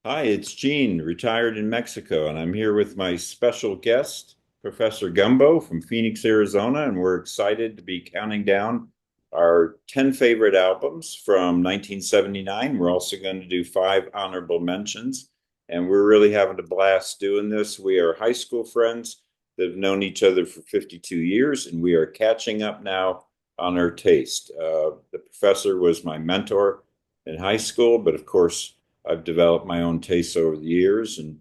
Hi, it's Gene, retired in Mexico, and I'm here with my special guest, Professor Gumbo from Phoenix, Arizona, and we're excited to be counting down our 10 favorite albums from 1979. We're also going to do five honorable mentions, and we're really having a blast doing this. We are high school friends that have known each other for 52 years, and we are catching up now on our taste. The professor was my mentor in high school, but of course, I've developed my own tastes over the years. And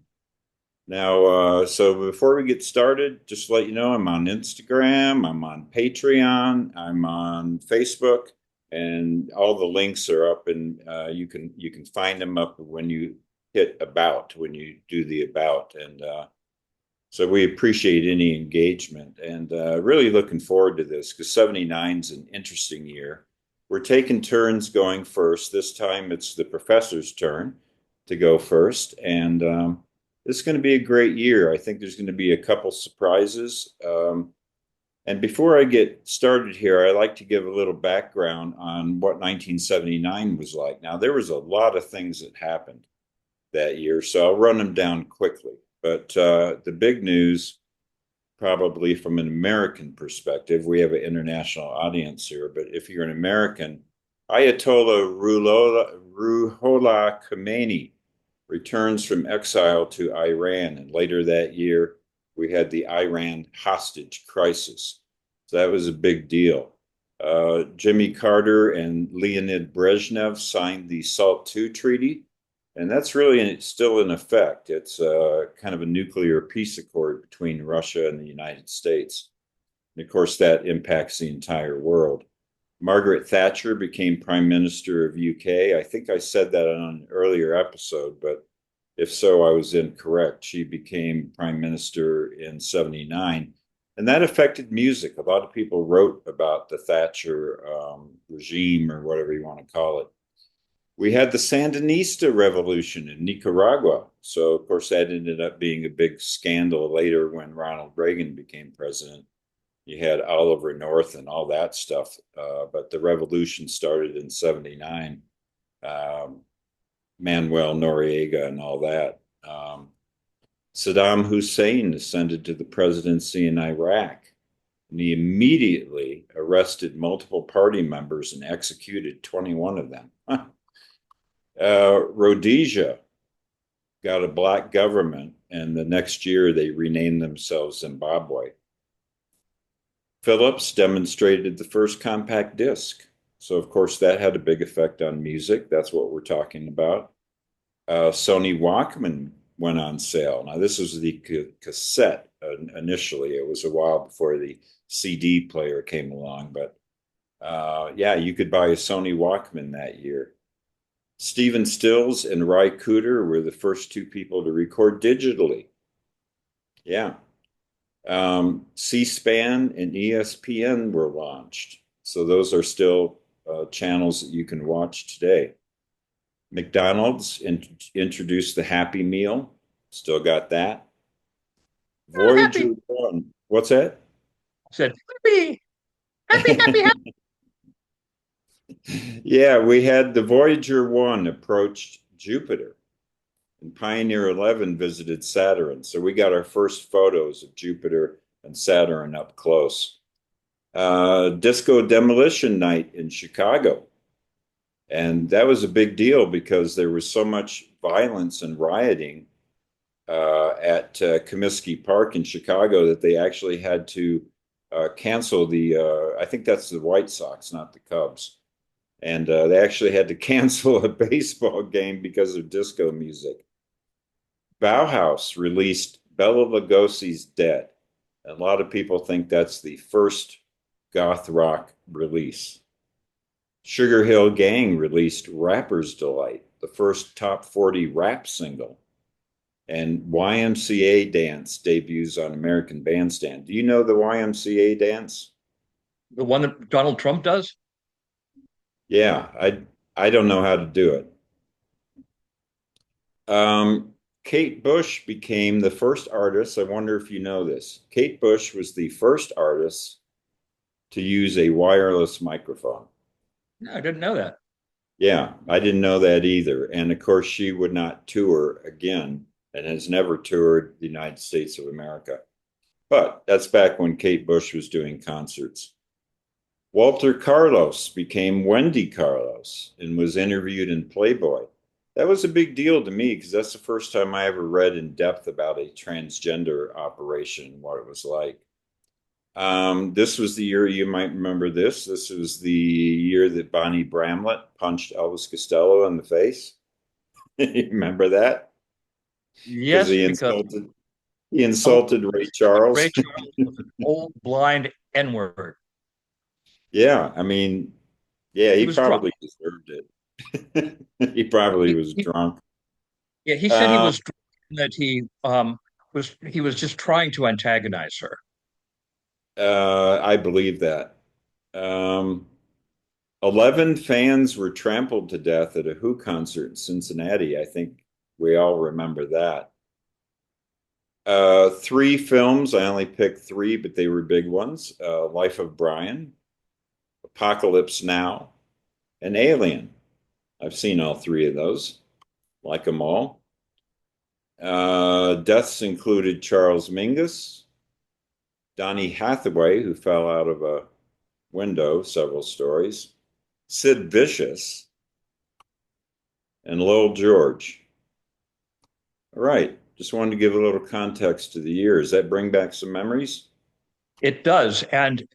now, so before we get started, just to let you know, I'm on Instagram, I'm on Patreon, I'm on Facebook, and all the links are up, and you can find them up when you hit about, when you do the about, and so we appreciate any engagement, and really looking forward to this because 79 is an interesting year. We're taking turns going first. This time it's the professor's turn to go first, and this is going to be a great year. I think there's going to be a couple surprises. And before I get started here, I like to give a little background on what 1979 was like. Now, there was a lot of things that happened that year, so I'll run them down quickly. But the big news, probably from an American perspective, we have an international audience here, but if you're an American, Ayatollah Ruhollah Khomeini returns from exile to Iran. And later that year, we had the Iran hostage crisis. So that was a big deal. Jimmy Carter and Leonid Brezhnev signed the SALT II treaty, and that's really still in effect. It's kind of a nuclear peace accord between Russia and the United States. And of course, that impacts the entire world. Margaret Thatcher became Prime Minister of UK. I think I said that on an earlier episode, but if so, I was incorrect. She became Prime Minister in 79. And that affected music. A lot of people wrote about the Thatcher regime, or whatever you want to call it. We had the Sandinista revolution in Nicaragua. So, of course, that ended up being a big scandal later when Ronald Reagan became president. You had Oliver North and all that stuff. But the revolution started in 79. Manuel Noriega and all that. Saddam Hussein ascended to the presidency in Iraq, and he immediately arrested multiple party members and executed 21 of them. Rhodesia got a black government, and the next year they renamed themselves Zimbabwe. Philips demonstrated the first compact disc. So, of course, that had a big effect on music. That's what we're talking about. Sony Walkman went on sale. Now, this was the cassette initially. It was a while before the CD player came along, but yeah, you could buy a Sony Walkman that year. Stephen Stills and Ry Cooder were the first two people to record digitally. Yeah. C-SPAN and ESPN were launched. So those are still channels that you can watch today. McDonald's introduced the Happy Meal. Still got that. Happy. Voyager 1. What's that? I said, happy, happy, happy, happy. Yeah, we had the Voyager 1 approached Jupiter, and Pioneer 11 visited Saturn. So we got our first photos of Jupiter and Saturn up close. Disco Demolition Night in Chicago. And that was a big deal because there was so much violence and rioting at Comiskey Park in Chicago that they actually had to cancel I think that's the White Sox, not the Cubs. And they actually had to cancel a baseball game because of disco music. Bauhaus released Bela Lugosi's Dead. A lot of people think that's the first goth rock release. Sugar Hill Gang released Rapper's Delight, the first top 40 rap single. And YMCA Dance debuts on American Bandstand. Do you know the YMCA Dance? The one that Donald Trump does? Yeah, I don't know how to do it. Kate Bush became the first artist. I wonder if you know this. Kate Bush was the first artist to use a wireless microphone. No, I didn't know that. Yeah, I didn't know that either. And of course, she would not tour again and has never toured the United States of America. But that's back when Kate Bush was doing concerts. Walter Carlos became Wendy Carlos and was interviewed in Playboy. That was a big deal to me because that's the first time I ever read in depth about a transgender operation and what it was like. This was the year you might remember this. This was the year that Bonnie Bramlett punched Elvis Costello in the face. You remember that? Because Yes, because he Elvis insulted Ray Ray Charles. Charles was an old blind N-word. Yeah, I mean, yeah, He he was drunk. probably deserved it. He probably He, was he drunk. yeah, he said he Uh, was drunk and that he was just trying to antagonize her. I believe that. Um, 11 fans were trampled to death at a Who concert in Cincinnati. I think we all remember that. Three films. I only picked three, but they were big ones. Life of Brian, Apocalypse Now, and Alien. I've seen all three of those. Like them all. Deaths included Charles Mingus, Donny Hathaway, who fell out of a window, several stories, Sid Vicious, and Lowell George. All right. Just wanted to give a little context to the year. Does that bring back some memories? It does. And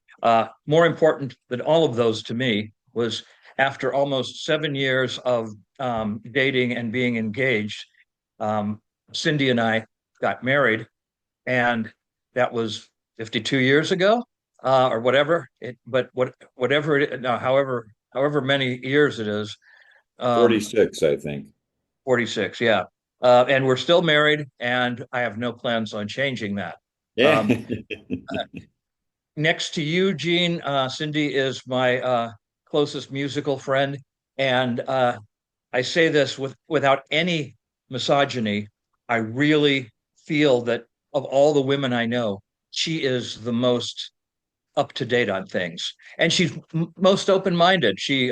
more important than all of those to me was after almost 7 years of dating and being engaged, um, Cindy and I got married, and that was 52 years ago, or whatever. Whatever it no, however many years it is, um, 46, I think. 46, yeah. And we're still married, and I have no plans on changing that. Yeah. Um, Next to you, Gene, Cindy is my closest musical friend, and I say this without any misogyny. I really feel that of all the women I know, she is the most up to date on things, and she's most open minded. He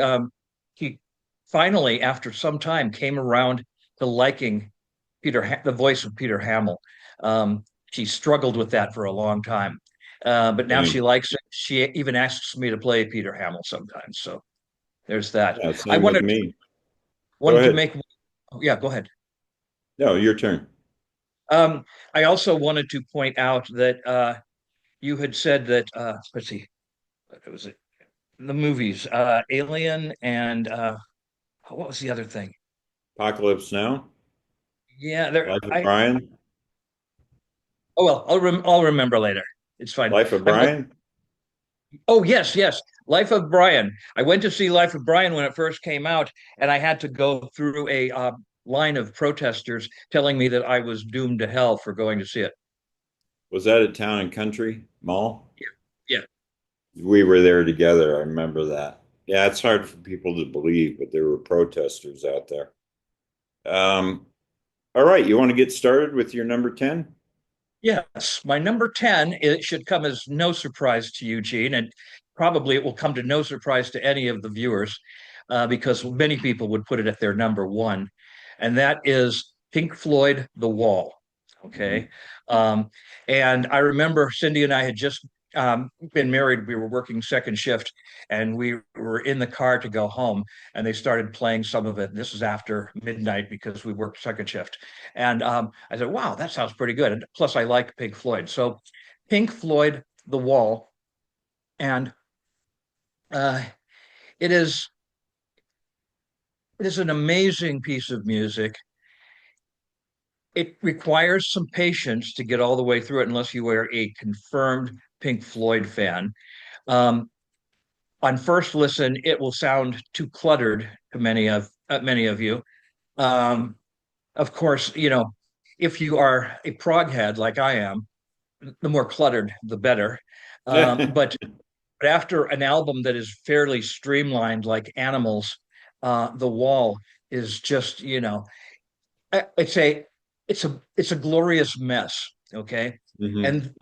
finally, after some time, came around to liking the voice of Peter Hamill. She struggled with that for a long time, but now Yeah. she likes it. She even asks me to play Peter Hamill sometimes. So there's that. Yeah, I same with wanted me. Go wanted to ahead. make. Yeah, go ahead. No, your turn. Um, I also wanted to point out that you had said that. Let's see, what was it? The movies, Alien, and what was the other thing? Apocalypse Now, Yeah, there. Life of Brian, Oh well, I'll remember later. It's fine. Life of I'm. Brian. Oh yes, yes. Life of Brian. I went to see Life of Brian when it first came out, and I had to go through a line of protesters telling me that I was doomed to hell for going to see it. Was that at Town and Country Mall? Yeah, yeah. We were there together. I remember that. Yeah, it's hard for people to believe, but there were protesters out there. Um, all right, you want to get started with your number 10? Yes, my number 10, it should come as no surprise to you, Gene, and probably it will come to no surprise to any of the viewers, because many people would put it at their number one, and that is Pink Floyd, The Wall. Mhm. Okay. Um, and I remember Cindy and I had just been married. We were working second shift, and we were in the car to go home, and they started playing some of it. This is after midnight because we worked second shift. And I said, wow, that sounds pretty good. And plus, I like Pink Floyd. So, Pink Floyd, The Wall. And uh, it is it is an amazing piece of music. It requires some patience to get all the way through it, unless you are a confirmed Pink Floyd fan. Um, on first listen, it will sound too cluttered to many of you. Um, of course, if you are a prog head like I am, the more cluttered, the better. But after an album that is fairly streamlined, like Animals, The Wall is just, I'd say it's a glorious mess. Okay, Mhm. and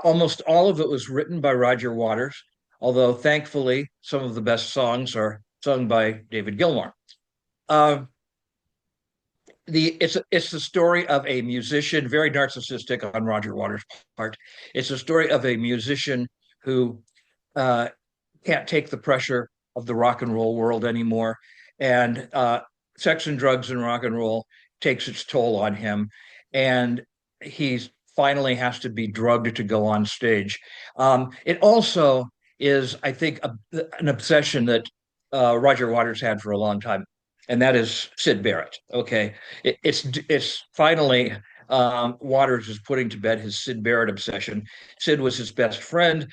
almost all of it was written by Roger Waters. Although thankfully, some of the best songs are sung by David Gilmour. Uh, it's the story of a musician, very narcissistic on Roger Waters' part. It's a story of a musician who uh, can't take the pressure of the rock and roll world anymore, and sex and drugs and rock and roll takes its toll on him, and he finally has to be drugged to go on stage. It also is, I think, an obsession that Roger Waters had for a long time, and that is Syd Barrett. Okay, it's finally Waters is putting to bed his Syd Barrett obsession. Syd was his best friend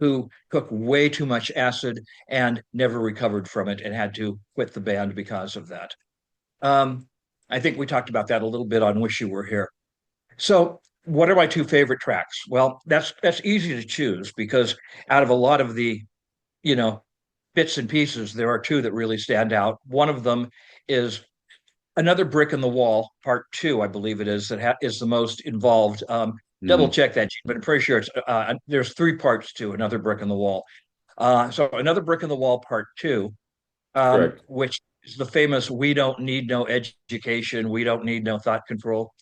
who took way too much acid and never recovered from it and had to quit the band because of that. Um, I think we talked about that a little bit on Wish You Were Here. So, what are my two favorite tracks? Well, that's easy to choose because out of a lot of the, you know, bits and pieces, there are two that really stand out. One of them is Another Brick in the Wall, part two, I believe it is, is the most involved. Double Mhm. check that, but I'm pretty sure there's three parts to Another Brick in the Wall. So Another Brick in the Wall, part two, Correct. which is the famous "We don't need no education, we don't need no thought control,"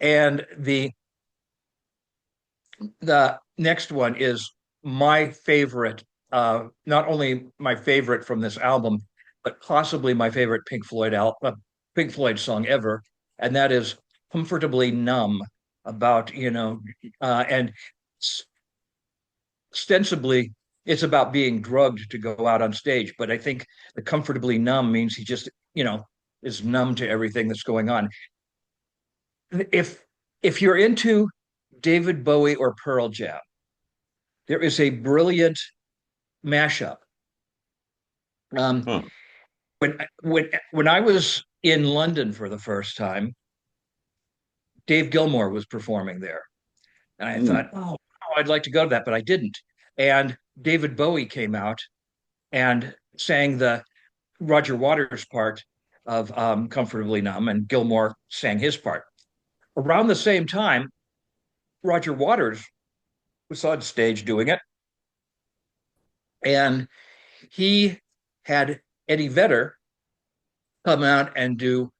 and the next one is my favorite, not only my favorite from this album, but possibly my favorite Pink Floyd song ever, and that is "Comfortably Numb." About and ostensibly it's about being drugged to go out on stage, but I think the "comfortably numb" means he just is numb to everything that's going on. If you're into David Bowie or Pearl Jam, there is a brilliant mashup. Um, Huh. when I was in London for the first time, Dave Gilmour was performing there, and I thought, Mm. oh, I'd like to go to that, but I didn't. And David Bowie came out and sang the Roger Waters' part of "Comfortably Numb," and Gilmour sang his part. Around the same time, Roger Waters was on stage doing it, and he had Eddie Vedder come out and do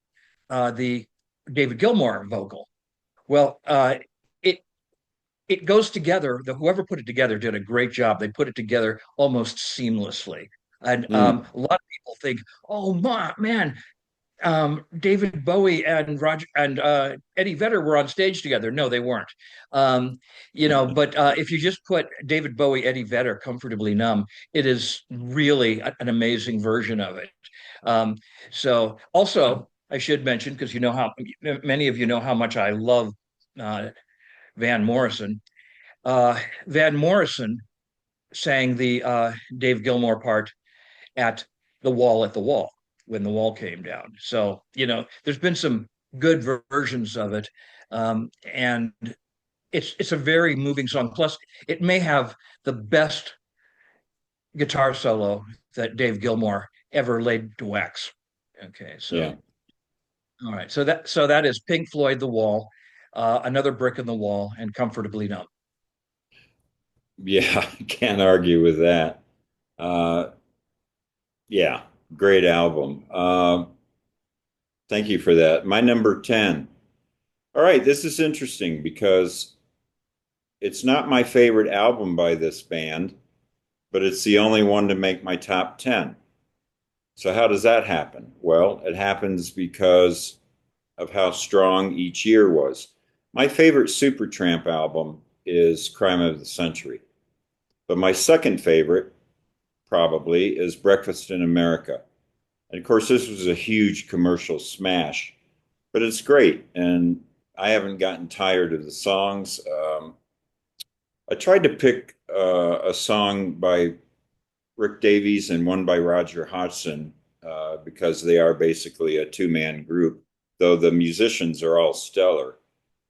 the David Gilmour vocal. Well, it it goes together. Whoever put it together did a great job. They put it together almost seamlessly, and Mm. a lot of people think, "Oh my man, David Bowie and Roger and Eddie Vedder were on stage together." No, they weren't. Um, but if you just put David Bowie, Eddie Vedder, "Comfortably Numb," it is really an amazing version of it. Um, so also, I should mention, because you know how many of you know how much I love uh, Van Morrison. Van Morrison sang the Dave Gilmour part at the Wall when the wall came down. So, there's been some good versions of it. And it's a very moving song. Plus, it may have the best guitar solo that Dave Gilmour ever laid to wax. Okay, Yeah. so all right. So that is Pink Floyd The Wall, Another Brick in the Wall, and Comfortably Numb. Yeah. Can't argue with that. Uh, yeah. Great album. Thank you for that. My number 10. All right. This is interesting because it's not my favorite album by this band, but it's the only one to make my top 10. So how does that happen? Well, it happens because of how strong each year was. My favorite Supertramp album is Crime of the Century, but my second favorite probably is Breakfast in America. And of course, this was a huge commercial smash, but it's great, and I haven't gotten tired of the songs. I tried to pick a song by Rick Davies and one by Roger Hodgson because they are basically a two-man group, though the musicians are all stellar.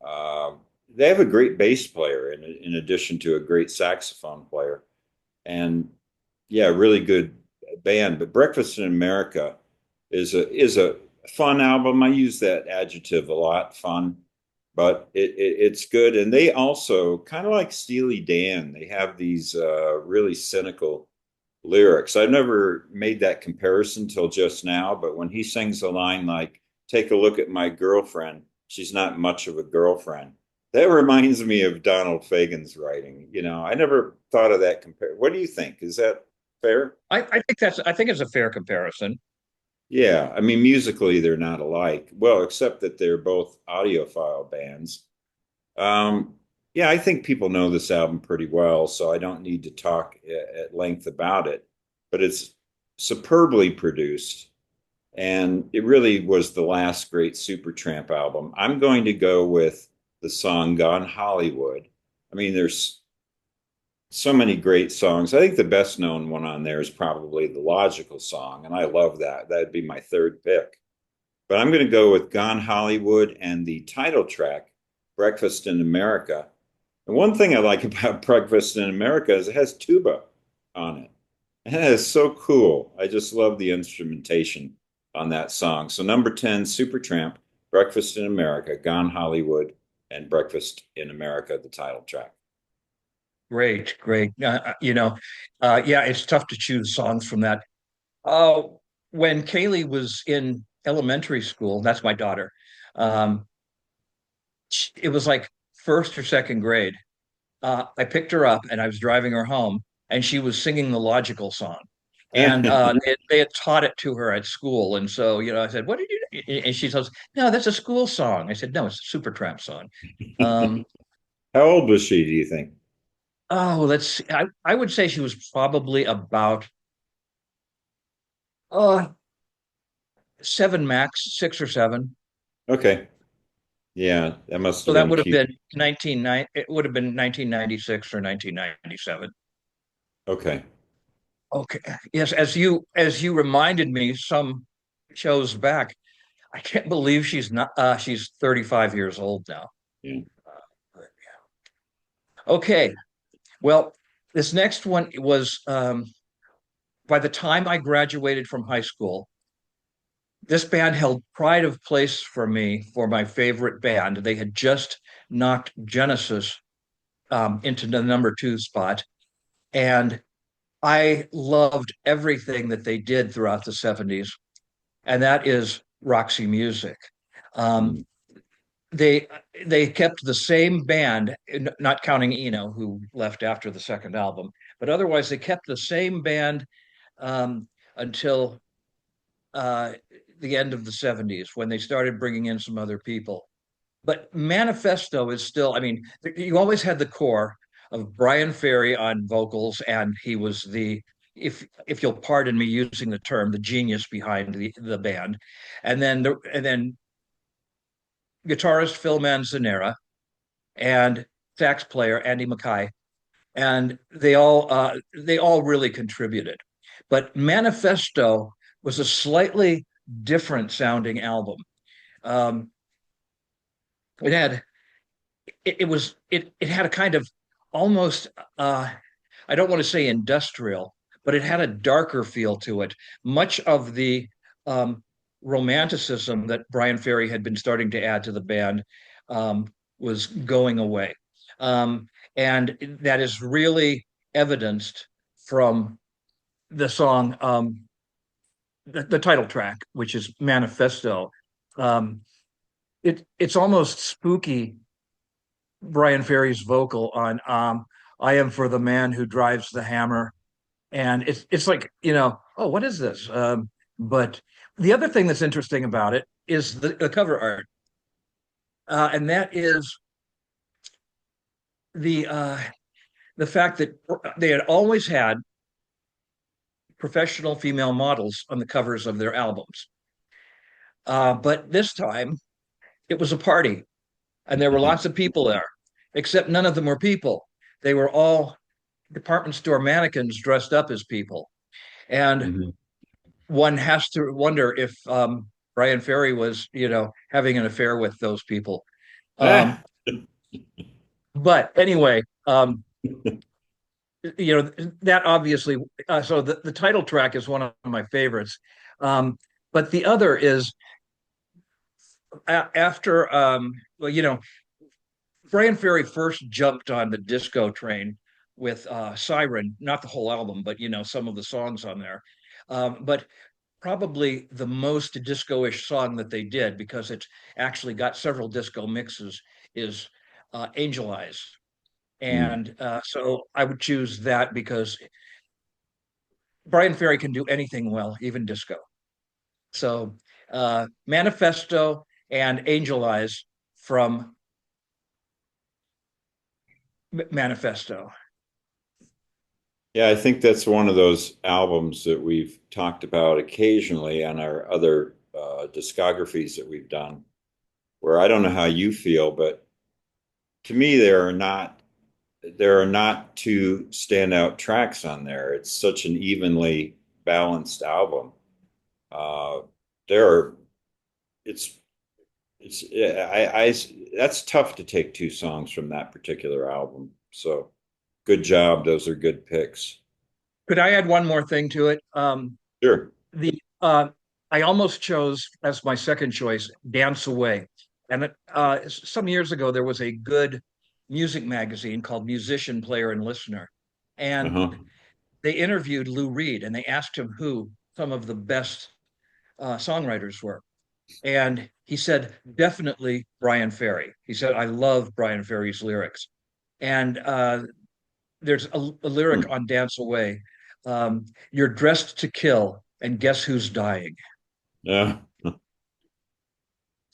Uh, they have a great bass player in addition to a great saxophone player, and yeah, really good band. But Breakfast in America is a fun album. I use that adjective a lot, fun, but it's good. And they also kind of like Steely Dan. They have these really cynical lyrics. I've never made that comparison till just now, but when he sings a line like, "Take a look at my girlfriend, she's not much of a girlfriend," that reminds me of Donald Fagen's writing. I never thought of that compare. What do you think? Is that fair? I think it's a fair comparison. Yeah, I mean, musically, they're not alike. Well, except that they're both audiophile bands. Um, yeah, I think people know this album pretty well, so I don't need to talk at length about it. But it's superbly produced, and it really was the last great Supertramp album. I'm going to go with the song Gone Hollywood. I mean, there's so many great songs. I think the best known one on there is probably the Logical song, and I love that. That'd be my third pick. But I'm going to go with Gone Hollywood and the title track, Breakfast in America. And one thing I like about Breakfast in America is it has tuba on it. And that is so cool. I just love the instrumentation on that song. So number 10, Supertramp, Breakfast in America, Gone Hollywood, and Breakfast in America, the title track. Great, great. Yeah, it's tough to choose songs from that. Uh, when Kaylee was in elementary school, that's my daughter. Um, it was like first or second grade. I picked her up and I was driving her home, and she was singing the Logical song. And they had taught it to her at school. And so, I said, "What did you do?" And she says, "No, that's a school song." I said, "No, it's a Supertramp song." Um, How old was she, do you think? let's see. I would say she was probably about uh, seven max, 6 or 7. Okay. Yeah, that must So have that been would have cute. been 1990, it would have been 1996 or 1997. Okay. Okay. Yes, as you reminded me some shows back, I can't believe she's 35 years old now. Yeah. Okay. Well, this next one was by the time I graduated from high school, this band held pride of place for me for my favorite band. They had just knocked Genesis into the number 2 spot. And I loved everything that they did throughout the 70s, and that is Roxy Music. Um, Mm. they they kept the same band, not counting Eno, who left after the second album, but otherwise they kept the same band until uh, the end of the 70s when they started bringing in some other people. But Manifesto is still, I mean, you always had the core of Brian Ferry on vocals, and he was if you'll pardon me using the term, the genius behind the band. And then guitarist Phil Manzanera and sax player Andy Mackay. And they all really contributed. But Manifesto was a slightly different sounding album. Um, it had it had a kind of almost I don't want to say industrial, but it had a darker feel to it. Much of the um, romanticism that Brian Ferry had been starting to add to the band was going away, um, and that is really evidenced from the song, the title track, which is Manifesto. Um, it's almost spooky, Brian Ferry's vocal on "I Am for the Man Who Drives the Hammer," and it's like, oh, what is this? But the other thing that's interesting about it is the cover art, and that is the uh, the fact that they had always had professional female models on the covers of their albums, but this time it was a party, and there were lots of people there, except none of them were people. They were all department store mannequins dressed up as people. And Mhm. one has to wonder if Brian Ferry was, having an affair with those people. Um, Ah. but anyway, that obviously, so the title track is one of my favorites. But the other is after, well, Brian Ferry first jumped on the disco train with Siren, not the whole album, but some of the songs on there. But probably the most disco-ish song that they did, because it's actually got several disco mixes, is Angel Eyes. Mm. And so I would choose that because Brian Ferry can do anything well, even disco. So Manifesto and Angel Eyes from Manifesto. Yeah, I think that's one of those albums that we've talked about occasionally on our other discographies that we've done, where I don't know how you feel, but to me there are not two standout tracks on there. It's such an evenly balanced album. Uh, there are it's it's I that's tough to take two songs from that particular album. So good job. Those are good picks. Could I add one more thing to it? Sure. The I almost chose as my second choice Dance Away. And some years ago, there was a good music magazine called Musician, Player, and Listener. And Uh-huh. they interviewed Lou Reed and they asked him who some of the best songwriters were. And he said, definitely Brian Ferry. He said, I love Brian Ferry's lyrics. And there's a lyric Hmm. on Dance Away. You're dressed to kill, and guess who's dying? Yeah.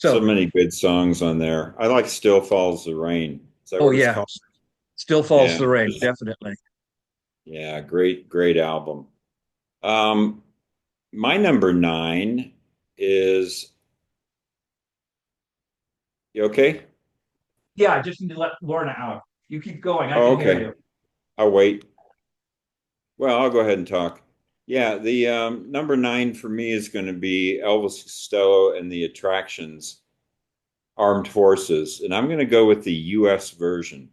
So So, many good songs on there. I like Still Falls the Rain. Is that oh what it's yeah, called? still falls Yeah. the rain, definitely. Yeah, great album. Um, my number nine is you okay? Yeah, I just need to let Lorna out. You keep going. I Oh, can hear okay. you. I'll wait. Well, I'll go ahead and talk. Yeah, the number nine for me is going to be Elvis Costello and the Attractions Armed Forces, and I'm going to go with the U.S. version.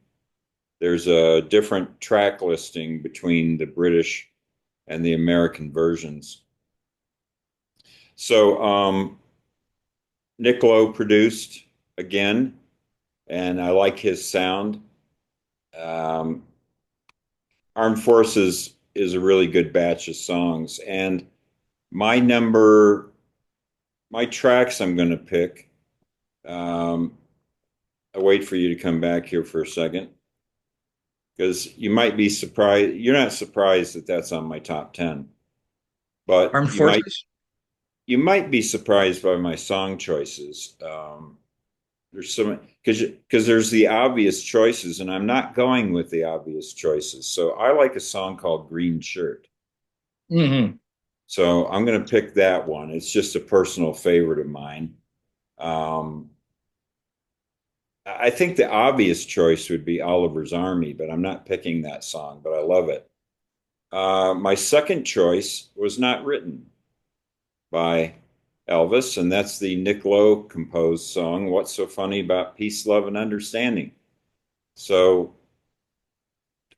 There's a different track listing between the British and the American versions. So Nick Lowe produced again, and I like his sound. Um, Armed Forces is a really good batch of songs, and my number, my tracks I'm going to pick. Um, I'll wait for you to come back here for a second because you might be surprised. You're not surprised that that's on my top 10, but Armed you might Forces? you might be surprised by my song choices. There's so many because there's the obvious choices, and I'm not going with the obvious choices. So I like a song called Green Shirt. Hmm. So I'm going to pick that one. It's just a personal favorite of mine. Um, I think the obvious choice would be Oliver's Army, but I'm not picking that song, but I love it. My second choice was not written by Elvis, and that's the Nick Lowe composed song, What's So Funny About Peace, Love, and Understanding. So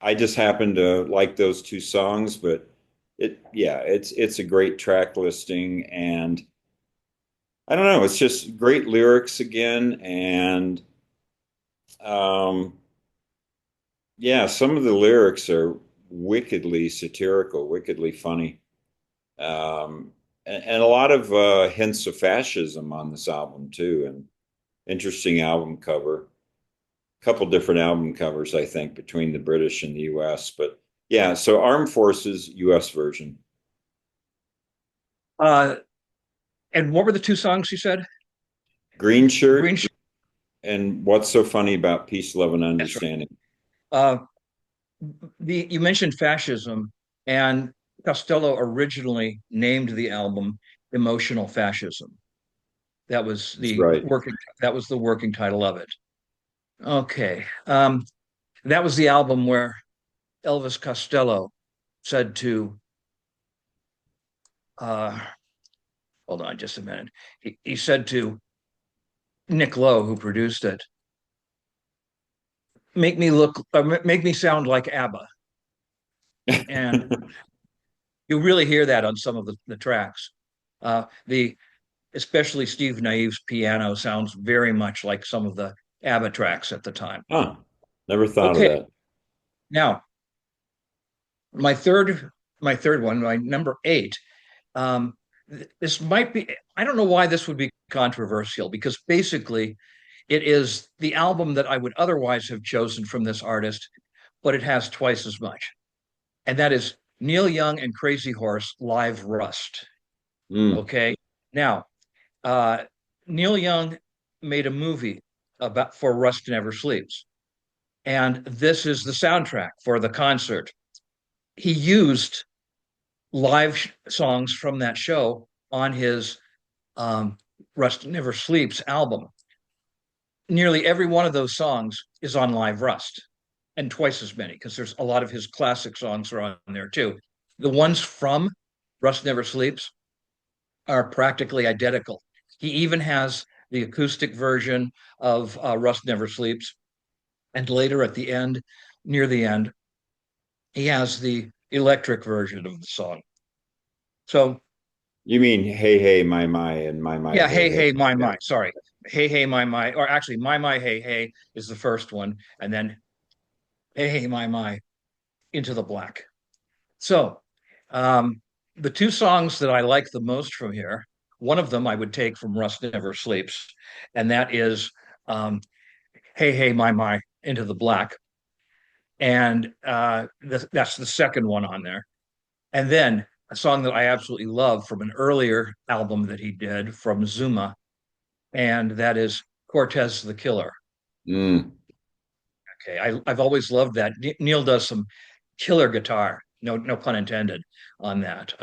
I just happen to like those two songs, but it's a great track listing, and I don't know, it's just great lyrics again, and um, yeah, some of the lyrics are wickedly satirical, wickedly funny, and a lot of hints of fascism on this album too, and interesting album cover. A couple different album covers, I think, between the British and the U.S. But yeah, so Armed Forces U.S. version. Uh, and what were the two songs you said? Green Green Shirt Shirt. and What's So Funny About Peace, Love, and That's right. Understanding. Uh, you mentioned fascism, and Costello originally named the album "Emotional Fascism." That was That's the right. working. That was the working title of it. Okay, that was the album where Elvis Costello said to, uh, hold on just a minute. He said to Nick Lowe, who produced it, make me sound like ABBA. And you really hear that on some of the tracks. The especially Steve Naive's piano sounds very much like some of the ABBA tracks at the time. Huh. Never thought of Okay, that. now My third, my third one, my number eight. Um, this might be, I don't know why this would be controversial because basically it is the album that I would otherwise have chosen from this artist, but it has twice as much. And that is Neil Young and Crazy Horse Live Rust. Mm. Okay. Now, uh, Neil Young made a movie about for Rust Never Sleeps. And this is the soundtrack for the concert. He used live songs from that show on his um, Rust Never Sleeps album. Nearly every one of those songs is on Live Rust, and twice as many because there's a lot of his classic songs are on there too. The ones from Rust Never Sleeps are practically identical. He even has the acoustic version of Rust Never Sleeps, and later at the end, near the end, he has the electric version of the song. So You mean Hey Hey My and My yeah, Hey hey Hey? hey my Yeah. my. Sorry, hey hey my, or actually my hey hey is the first one, and then hey hey my into the black. So, um, the two songs that I like the most from here, one of them I would take from Rust Never Sleeps, and that is um, hey hey my into the black, and that's the second one on there. And then a song that I absolutely love from an earlier album that he did from Zuma, and that is Cortez the Killer. Mm. Okay, I've always loved that. Neil does some killer guitar, no pun intended, on that.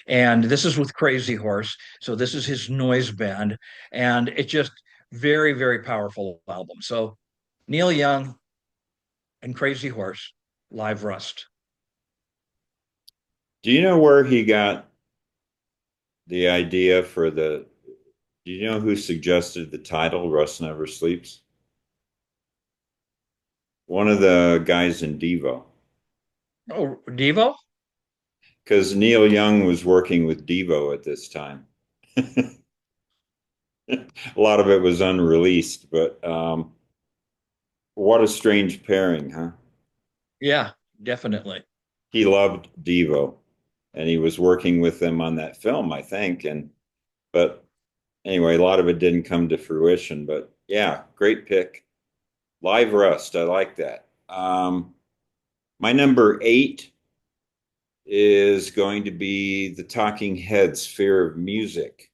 And this is with Crazy Horse, so this is his noise band, and it just very powerful album. So Neil Young and Crazy Horse, Live Rust. Do you know where he got the idea for do you know who suggested the title Rust Never Sleeps? One of the guys in Devo. Oh, Devo? Because Neil Young was working with Devo at this time. A lot of it was unreleased, but what a strange pairing, huh? Yeah, definitely. He loved Devo, and he was working with them on that film, I think. And but anyway, a lot of it didn't come to fruition. But yeah, great pick. Live Rust, I like that. My number eight is going to be the Talking Heads' Fear of Music.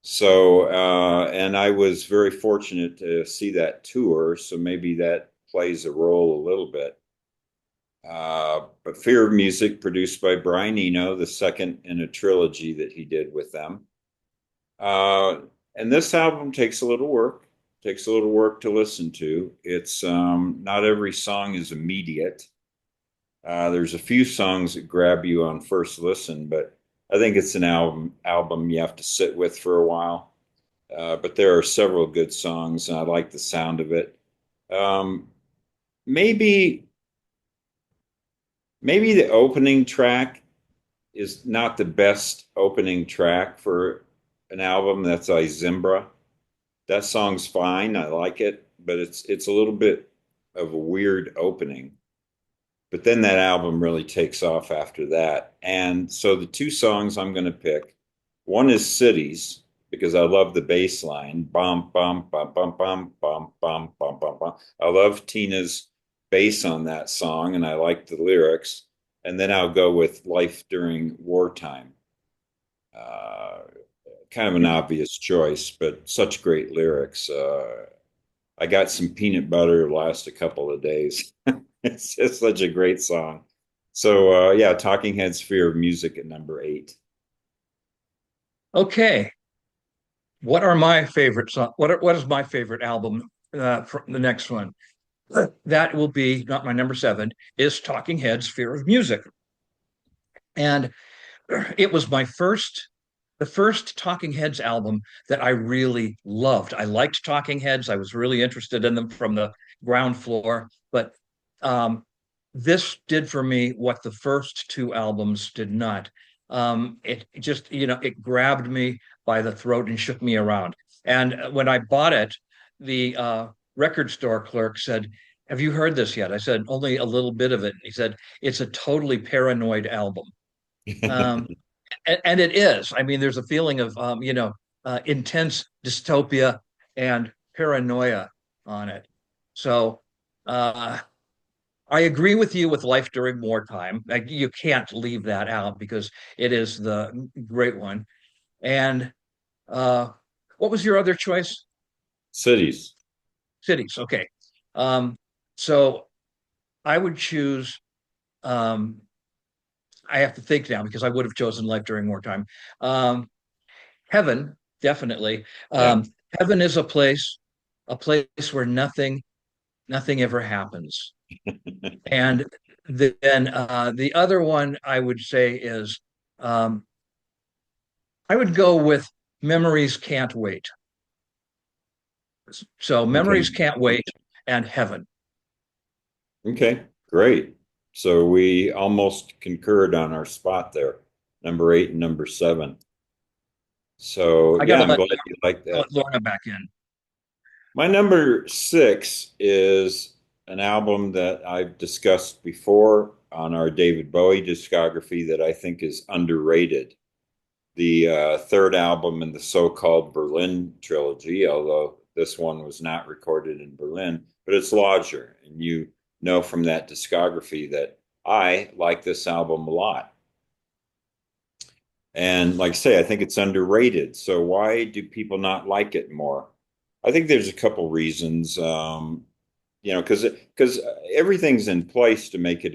So, and I was very fortunate to see that tour, so maybe that plays a role a little bit. But Fear of Music, produced by Brian Eno, the second in a trilogy that he did with them. Uh, and this album takes a little work to listen to. It's not every song is immediate. There's a few songs that grab you on first listen, but I think it's an album you have to sit with for a while. But there are several good songs, and I like the sound of it. Um, maybe maybe the opening track is not the best opening track for an album. That's Zimbra. That song's fine. I like it, but it's a little bit of a weird opening. But then that album really takes off after that. And so the two songs I'm going to pick, one is Cities because I love the bass line. Bum bum bum bum bum bum bum bum bum bum. I love Tina's bass on that song and I like the lyrics. And then I'll go with Life During Wartime. Uh, Kind of an obvious choice, but such great lyrics. I got some peanut butter last a couple of days. It's just such a great song. So yeah, Talking Heads Fear of Music at number eight. Okay. What are my favorite songs? What is my favorite album from the next one? That will be not my number seven, is Talking Heads Fear of Music. And it was the first Talking Heads album that I really loved. I liked Talking Heads. I was really interested in them from the ground floor, but um, this did for me what the first two albums did not. It just, it grabbed me by the throat and shook me around. And when I bought it, the record store clerk said, have you heard this yet? I said, only a little bit of it. He said, it's a totally paranoid album. Um, and it is. I mean, there's a feeling of, intense dystopia and paranoia on it. So uh, I agree with you with Life During Wartime. Like, you can't leave that out because it is the great one. And uh, what was your other choice? Cities. Cities. Okay. Um, so I would choose. Um, I have to think now because I would have chosen Life During Wartime. Um, Heaven, definitely. Yeah. Um, Heaven is a place where nothing ever happens. And then the other one I would say is um, I would go with Memories Can't Wait. So Okay. Memories Can't Wait and Heaven. Okay. Great. So we almost concurred on our spot there, number eight and number seven. So I got yeah, to I'm glad you like that. let Lorna back in. My number six is an album that I've discussed before on our David Bowie discography that I think is underrated. The third album in the so-called Berlin trilogy, although this one was not recorded in Berlin, but it's Lodger. And you know from that discography that I like this album a lot. And like I say, I think it's underrated. So why do people not like it more? I think there's a couple reasons. Because everything's in place to make it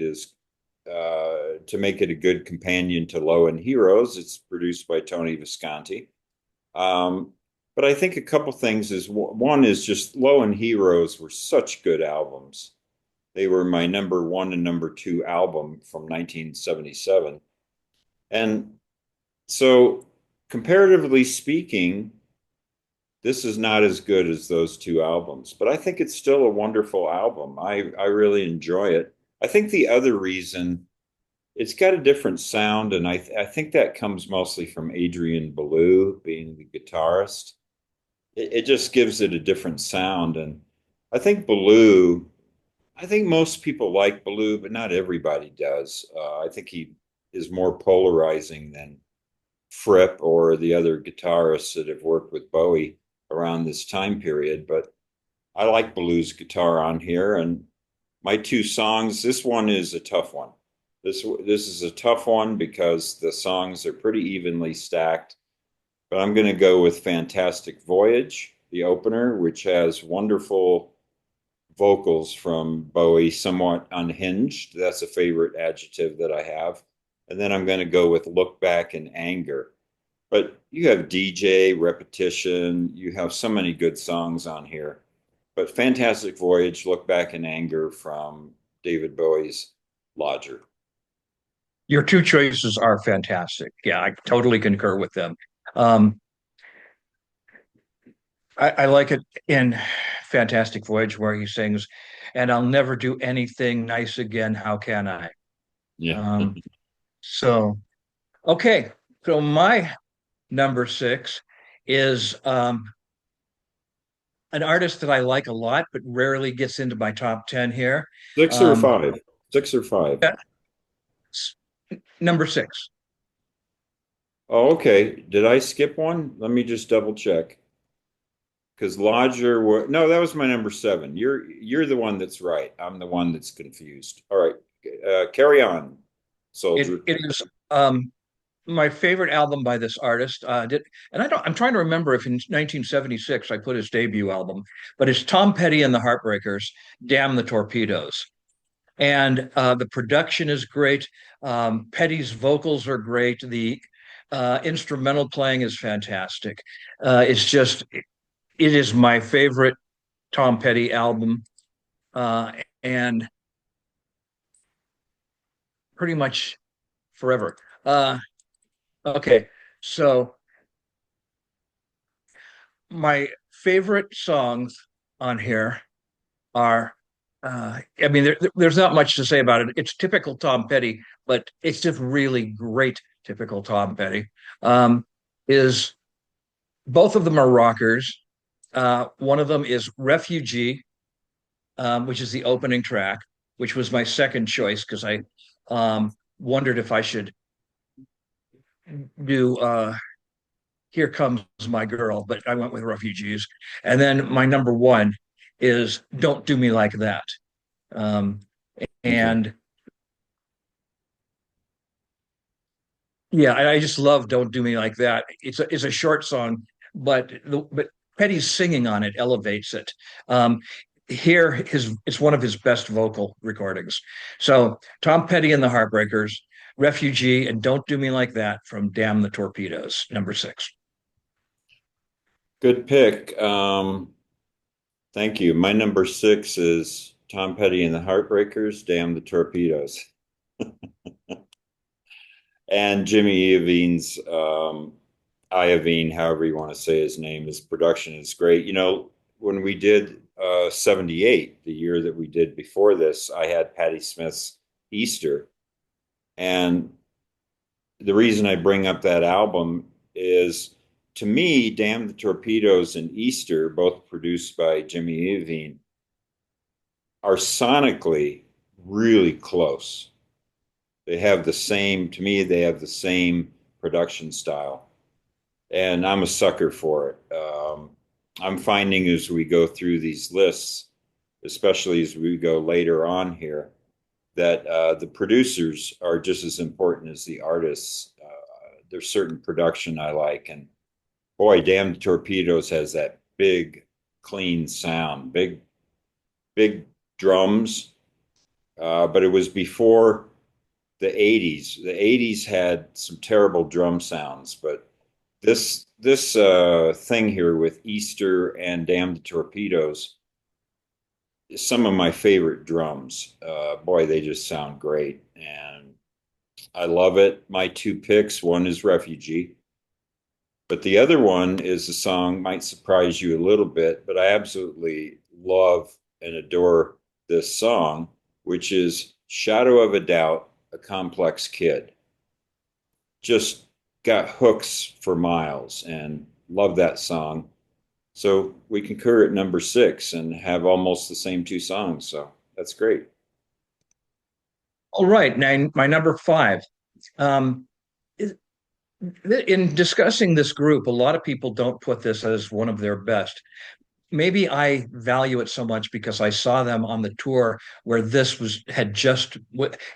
to make it a good companion to Low End Heroes. It's produced by Tony Visconti. Um, but I think a couple things is one is just Low End Heroes were such good albums. They were my number one and number two album from 1977. And so, comparatively speaking, this is not as good as those two albums, but I think it's still a wonderful album. I really enjoy it. I think the other reason it's got a different sound, and I think that comes mostly from Adrian Belew being the guitarist. It just gives it a different sound, and I think Belew. I think most people like Belew, but not everybody does. I think he is more polarizing than Fripp or the other guitarists that have worked with Bowie around this time period. But I like Belew's guitar on here, and my two songs. This one is a tough one. This is a tough one because the songs are pretty evenly stacked. But I'm going to go with Fantastic Voyage, the opener, which has wonderful vocals from Bowie, somewhat unhinged. That's a favorite adjective that I have. And then I'm going to go with Look Back in Anger. But you have DJ, Repetition, you have so many good songs on here. But Fantastic Voyage, Look Back in Anger from David Bowie's Lodger. Your two choices are fantastic. Yeah, I totally concur with them. Um, I like it in Fantastic Voyage where he sings, "And I'll never do anything nice again. How can I?" Yeah. Um, so okay, so my number six is an artist that I like a lot, but rarely gets into my top 10 here. Six or Um, five? Six or five? Number six. Oh, okay. Did I skip one? Let me just double check. Because Lodger was no, that was my number seven. You're the one that's right. I'm the one that's confused. All right. Carry on, soldier. It is my favorite album by this artist. I'm trying to remember if in 1976 I put his debut album, but it's Tom Petty and the Heartbreakers, "Damn the Torpedoes." And the production is great. Petty's vocals are great. The instrumental playing is fantastic. It is my favorite Tom Petty album, uh, and pretty much forever. Uh, okay, so my favorite songs on here are I mean there's not much to say about it. It's typical Tom Petty, but it's just really great typical Tom Petty. um is Both of them are rockers. One of them is Refugee, which is the opening track, which was my second choice because I wondered if I should do Here Comes My Girl, but I went with Refugees. And then my number one is Don't Do Me Like That. Um, Okay. and yeah, I just love "Don't Do Me Like That." It's a short song, but Petty's singing on it elevates it. Um, Here, his it's one of his best vocal recordings. So Tom Petty and the Heartbreakers, "Refugee," and "Don't Do Me Like That" from Damn the Torpedoes, number six. Good pick. Thank you. My number six is Tom Petty and the Heartbreakers, Damn the Torpedoes. And Jimmy Iovine's Iovine, however you want to say his name, his production is great. When we did 78, the year that we did before this, I had Patti Smith's Easter. And the reason I bring up that album is, to me, Damn the Torpedoes and Easter, both produced by Jimmy Iovine, are sonically really close. To me, they have the same production style. And I'm a sucker for it. I'm finding as we go through these lists, especially as we go later on here, that the producers are just as important as the artists. There's certain production I like, and boy, Damn Torpedoes has that big, clean sound, big drums. But it was before the '80s. The '80s had some terrible drum sounds, but this thing here with Easter and Damn the Torpedoes is some of my favorite drums. Boy, they just sound great, and I love it. My two picks, one is Refugee, but the other one is a song might surprise you a little bit, but I absolutely love and adore this song, which is Shadow of a Doubt, A Complex Kid. Just got hooks for miles and love that song. So we concur at number six and have almost the same two songs. So that's great. All right, now my number five. Um, in discussing this group, a lot of people don't put this as one of their best. Maybe I value it so much because I saw them on the tour where this was had just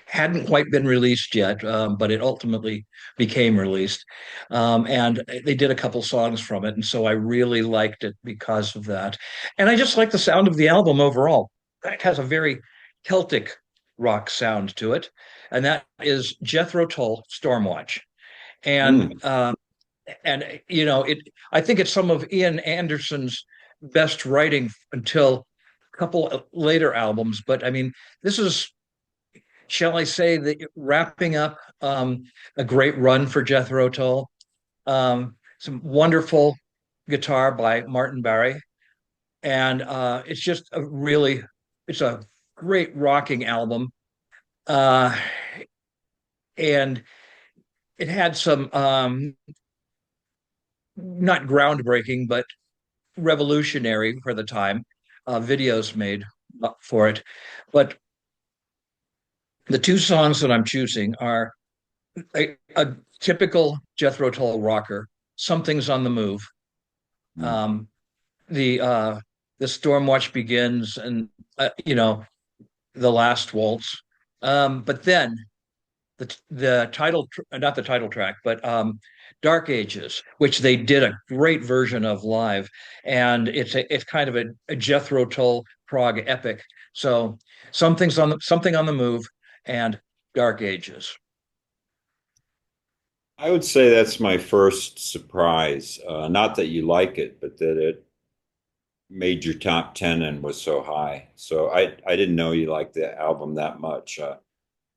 hadn't quite been released yet, but it ultimately became released, and they did a couple songs from it, and so I really liked it because of that. And I just like the sound of the album overall. It has a very Celtic rock sound to it, and that is Jethro Tull Stormwatch. And Mm. it I think it's some of Ian Anderson's best writing until a couple of later albums. But I mean, this is, shall I say, the wrapping up a great run for Jethro Tull. Some wonderful guitar by Martin Barry, and it's a great rocking album. Uh, and it had some not groundbreaking, but revolutionary for the time videos made for it. But the two songs that I'm choosing are a typical Jethro Tull rocker, "Something's on the Move." Mm. Um, the Storm Watch Begins, and the Last Waltz. But then the not the title track, but Dark Ages, which they did a great version of live, and it's kind of a Jethro Tull prog epic. So something on the move and Dark Ages. I would say that's my first surprise. Not that you like it, but that it made your top 10 and was so high. So I didn't know you liked the album that much.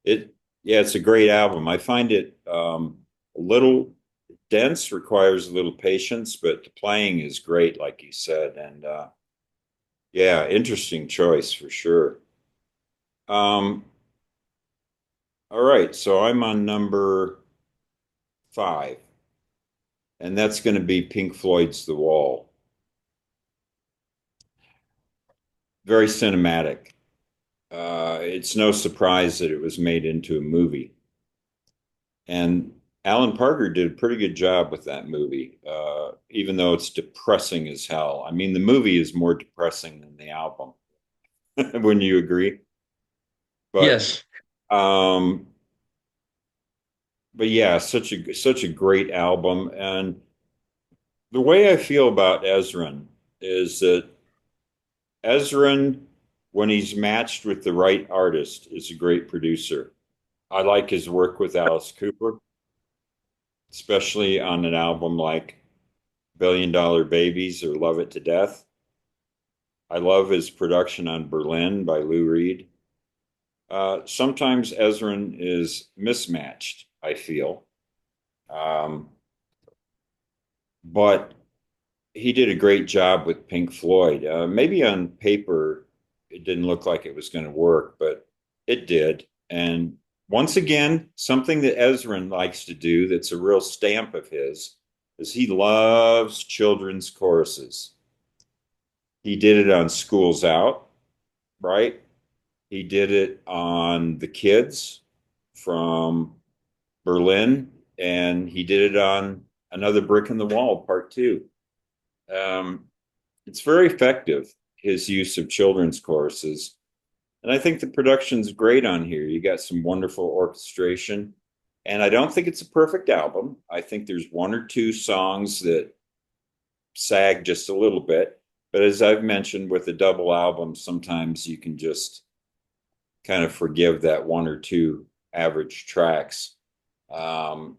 It Yeah, it's a great album. I find it a little dense, requires a little patience, but the playing is great, like you said. And yeah, interesting choice for sure. Um, all right, so I'm on number five, and that's going to be Pink Floyd's The Wall. very cinematic. It's no surprise that it was made into a movie. And Alan Parker did a pretty good job with that movie, even though it's depressing as hell. I mean, the movie is more depressing than the album. Wouldn't you agree? But Yes. um, but yeah, such a great album. And the way I feel about Ezrin is that Ezrin, when he's matched with the right artist, is a great producer. I like his work with Alice Cooper, especially on an album like Billion Dollar Babies or Love It to Death. I love his production on Berlin by Lou Reed. Sometimes Ezrin is mismatched, I feel. Um, but he did a great job with Pink Floyd. Maybe on paper, it didn't look like it was going to work, but it did. And once again, something that Ezrin likes to do that's a real stamp of his is he loves children's choruses. He did it on Schools Out, right? He did it on The Kids from Berlin, and he did it on Another Brick in the Wall, Part Two. Um, it's very effective, his use of children's choruses. And I think the production's great on here. You got some wonderful orchestration. And I don't think it's a perfect album. I think there's one or two songs that sag just a little bit. But as I've mentioned with a double album, sometimes you can just kind of forgive that one or two average tracks. Um,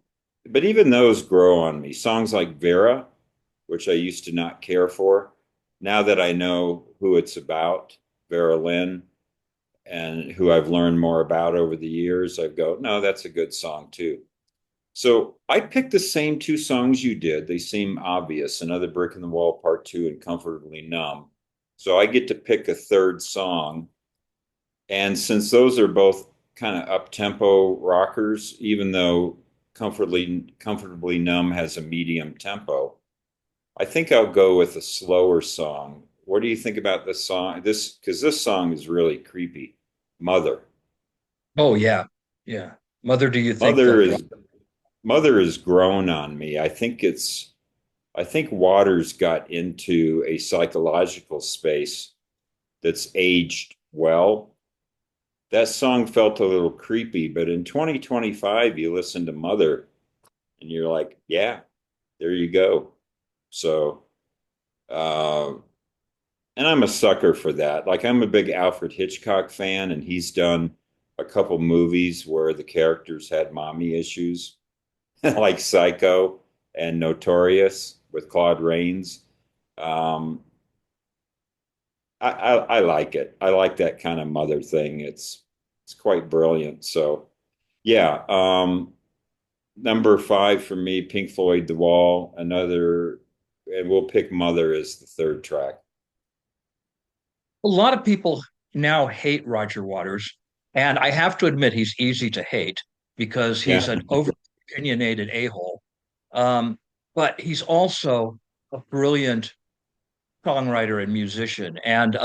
but even those grow on me. Songs like Vera, which I used to not care for, now that I know who it's about, Vera Lynn, and who I've learned more about over the years, I go, no, that's a good song too. So I picked the same two songs you did. They seem obvious, Another Brick in the Wall, Part Two, and Comfortably Numb. So I get to pick a third song. And since those are both kind of up-tempo rockers, even though Comfortably Numb has a medium tempo, I think I'll go with a slower song. What do you think about this song? Because this song is really creepy. Mother. Oh yeah. Yeah. Mother, do you think Mother that is Mother has grown on me. I think Waters got into a psychological space that's aged well. That song felt a little creepy, but in 2025, you listen to Mother and you're like, yeah, there you go. So, uh, and I'm a sucker for that. Like, I'm a big Alfred Hitchcock fan, and he's done a couple movies where the characters had mommy issues, like Psycho and Notorious with Claude Rains. Um, I like it. I like that kind of mother thing. It's quite brilliant. So yeah, number five for me, Pink Floyd, The Wall. Another, and we'll pick Mother as the third track. a lot of people now hate Roger Waters, and I have to admit he's easy to hate because Yeah, he's an over opinionated a-hole. Um, but he's also a brilliant songwriter and musician. And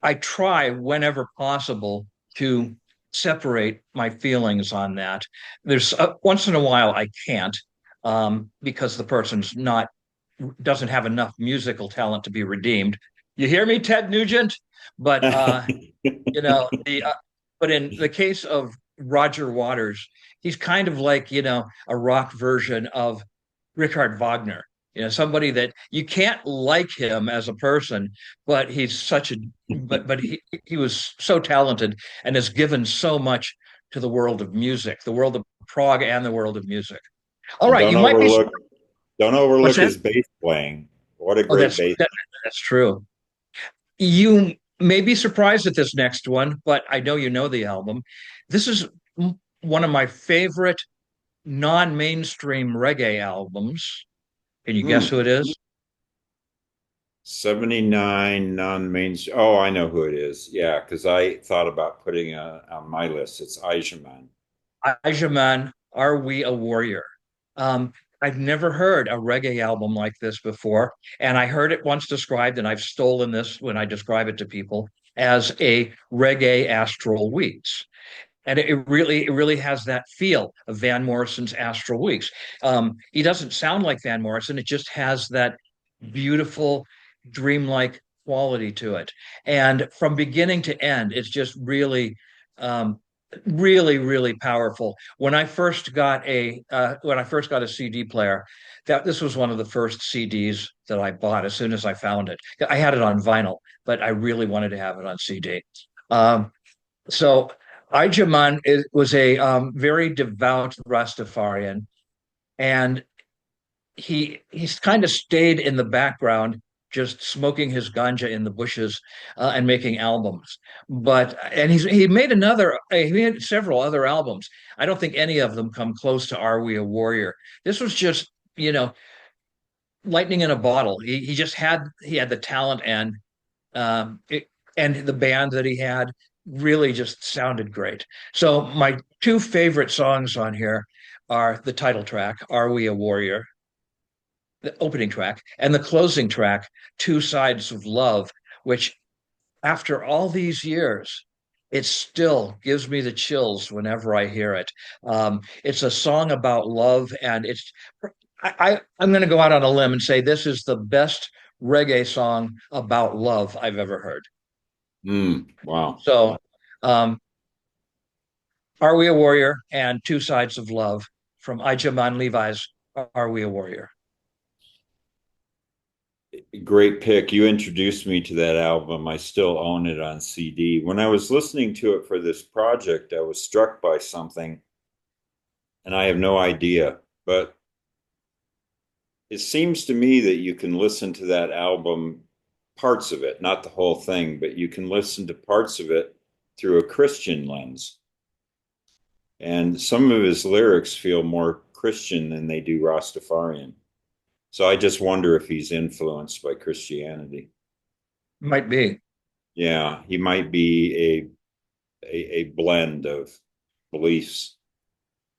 I try whenever possible to separate my feelings on that. There's once in a while I can't because the person's not doesn't have enough musical talent to be redeemed. You hear me, Ted Nugent? But you know the but in the case of Roger Waters, he's kind of like a rock version of Richard Wagner. Somebody that you can't like him as a person, but he's such a but he was so talented and has given so much to the world of music, the world of prog and the world of music. All and right, you might be don't what's overlook that? his bass playing. What a Oh, great bass. that's true. You may be surprised at this next one, but I know you know the album. This is one of my favorite non-mainstream reggae albums. Can you guess Hmm. who it is? 79 non-mainstream. Oh, I know who it is. Yeah, because I thought about putting on my list. It's Eichmann. Ajaman, Are We a Warrior? Um, I've never heard a reggae album like this before. And I heard it once described, and I've stolen this when I describe it to people as a reggae Astral Weeks. And it really has that feel of Van Morrison's Astral Weeks. He doesn't sound like Van Morrison. It just has that beautiful, dreamlike quality to it. And from beginning to end, it's just um, really powerful. When I first got a CD player, that this was one of the first CDs that I bought as soon as I found it. I had it on vinyl, but I really wanted to have it on CD. So Ajaman was a very devout Rastafarian, and he's kind of stayed in the background, just smoking his ganja in the bushes and making albums. He made several other albums. I don't think any of them come close to "Are We a Warrior." This was just lightning in a bottle. He had the talent um, it, and the band that he had really just sounded great. So my two favorite songs on here are the title track, "Are We a Warrior," the opening track, and the closing track, "Two Sides of Love," which after all these years, it still gives me the chills whenever I hear it. It's a song about love, and I'm going to go out on a limb and say this is the best reggae song about love I've ever heard. Wow. So, um, "Are We a Warrior" and "Two Sides of Love" from Ijaman Levi's "Are We a Warrior." Great pick. You introduced me to that album. I still own it on CD. When I was listening to it for this project, I was struck by something, and I have no idea, but it seems to me that you can listen to that album, parts of it, not the whole thing, but you can listen to parts of it through a Christian lens. And some of his lyrics feel more Christian than they do Rastafarian. So I just wonder if he's influenced by Christianity. Might be. Yeah, he might be a blend of beliefs.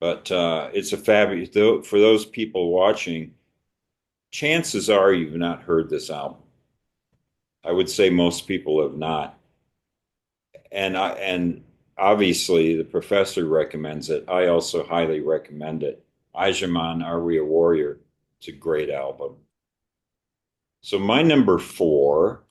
But it's a fabulous, for those people watching, chances are you've not heard this album. I would say most people have not. And obviously the professor recommends it. I also highly recommend it. Ajaman, Are We a Warrior? It's a great album. So my number four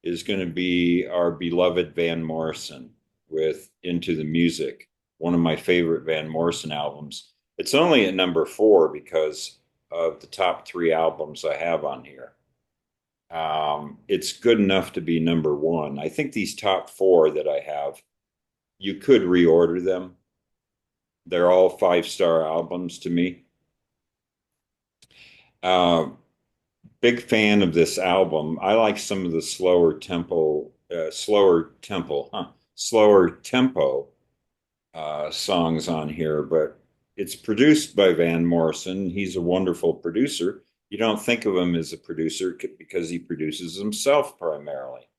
is going to be our beloved Van Morrison with Into the Music, one of my favorite Van Morrison albums. It's only at number four because of the top three albums I have on here. It's good enough to be number one. I think these top four that I have, you could reorder them. They're all five-star albums to me. Uh, Big fan of this album. I like some of the slower tempo songs on here, but it's produced by Van Morrison. He's a wonderful producer. You don't think of him as a producer because he produces himself primarily,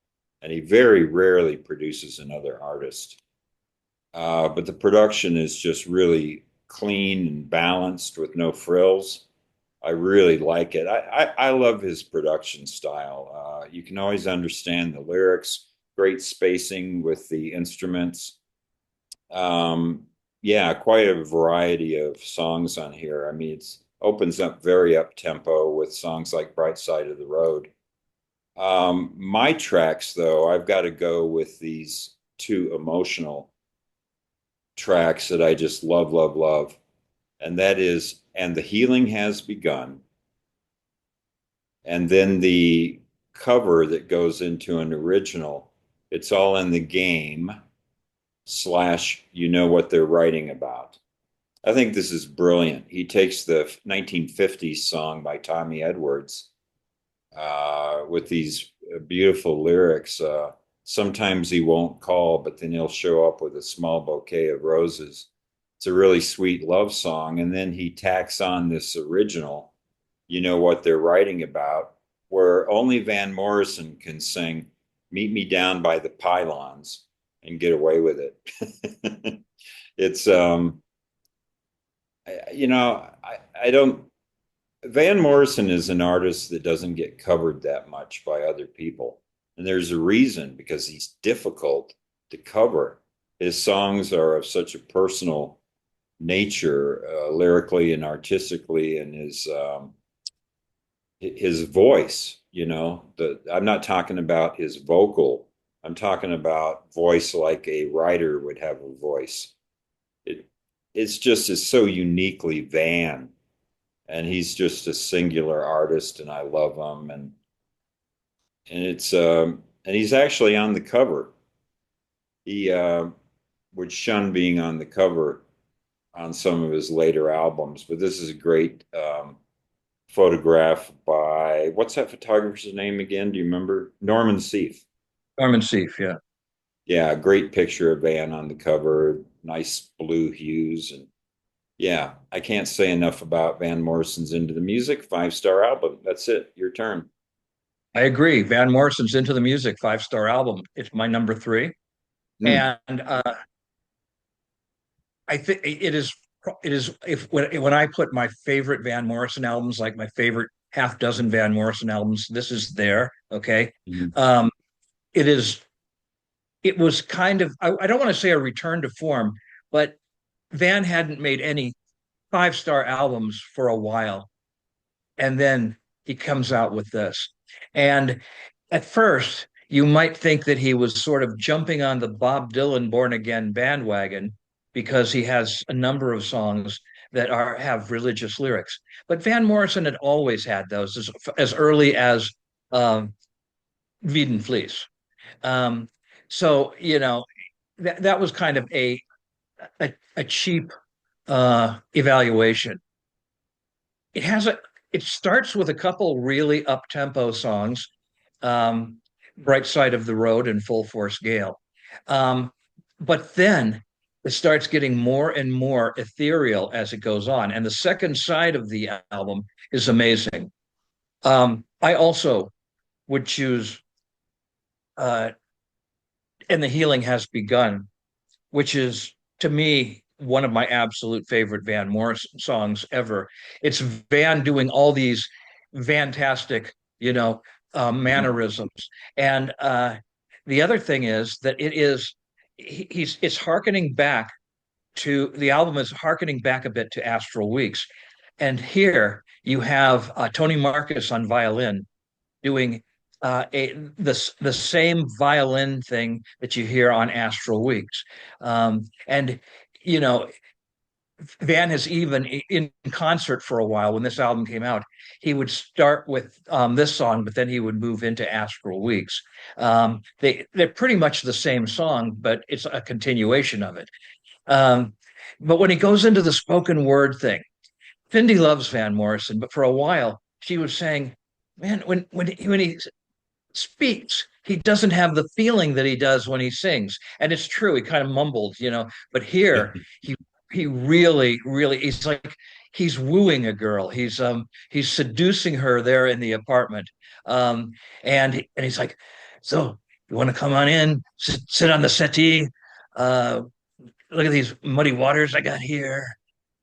and he very rarely produces another artist. But the production is just really clean and balanced with no frills. I really like it. I love his production style. You can always understand the lyrics, great spacing with the instruments. Yeah, quite a variety of songs on here. I mean, it's opens up very up tempo with songs like Bright Side of the Road. My tracks, though, I've got to go with these two emotional tracks that I just love. And that is, And the Healing Has Begun. And then the cover that goes into an original, It's All in the Game slash You Know What They're Writing About. I think this is brilliant. He takes the 1950s song by Tommy Edwards with these beautiful lyrics. Sometimes he won't call, but then he'll show up with a small bouquet of roses. It's a really sweet love song. And then he tacks on this original, You Know What They're Writing About, where only Van Morrison can sing Meet Me Down by the Pylons and get away with it. It's I don't. Van Morrison is an artist that doesn't get covered that much by other people. And there's a reason because he's difficult to cover. His songs are of such a personal nature, lyrically and artistically, and his voice, I'm not talking about his vocal. I'm talking about voice like a writer would have a voice. It it's just is so uniquely Van, and he's just a singular artist, and I love him, and he's actually on the cover. He would shun being on the cover on some of his later albums, but this is a great photograph by what's that photographer's name again? Do you remember? Norman Seeff. Norman Seeff, yeah. Yeah, great picture of Van on the cover, nice blue hues, and yeah, I can't say enough about Van Morrison's Into the Music, five-star album. That's it. Your turn. I agree. Van Morrison's Into the Music, five-star album. It's my number three. Hmm. And I think it is if when I put my favorite Van Morrison albums, like my favorite half dozen Van Morrison albums, this is there. Okay. Mhm. Um, it is it was kind of I don't want to say a return to form, but Van hadn't made any five-star albums for a while. And then he comes out with this. And at first, you might think that he was sort of jumping on the Bob Dylan Born Again bandwagon because he has a number of songs that are have religious lyrics. But Van Morrison had always had those as early as um, Weed Fleece. Um, so, that was kind of a cheap evaluation. It has a it starts with a couple really up tempo songs, um, Bright Side of the Road and Full Force Gale. Um, but then it starts getting more and more ethereal as it goes on. And the second side of the album is amazing. I also would choose uh, And the Healing Has Begun, which is to me one of my absolute favorite Van Morrison songs ever. It's Van doing all these fantastic, mannerisms. And the other thing is that it's harkening back to the album is harkening back a bit to Astral Weeks. And here you have Tony Marcus on violin doing the same violin thing that you hear on Astral Weeks, and you know Van has even in concert for a while when this album came out, he would start with this song, but then he would move into Astral Weeks. They're pretty much the same song, but it's a continuation of it. Um, but when he goes into the spoken word thing, Cindy loves Van Morrison, but for a while she was saying, "Man, when he speaks, he doesn't have the feeling that he does when he sings." And it's true, he kind of mumbled, but here he really, really he's like he's wooing a girl. He's seducing her there in the apartment. And he's like, "So you want to come on in, sit on the settee, uh, look at these muddy waters I got here."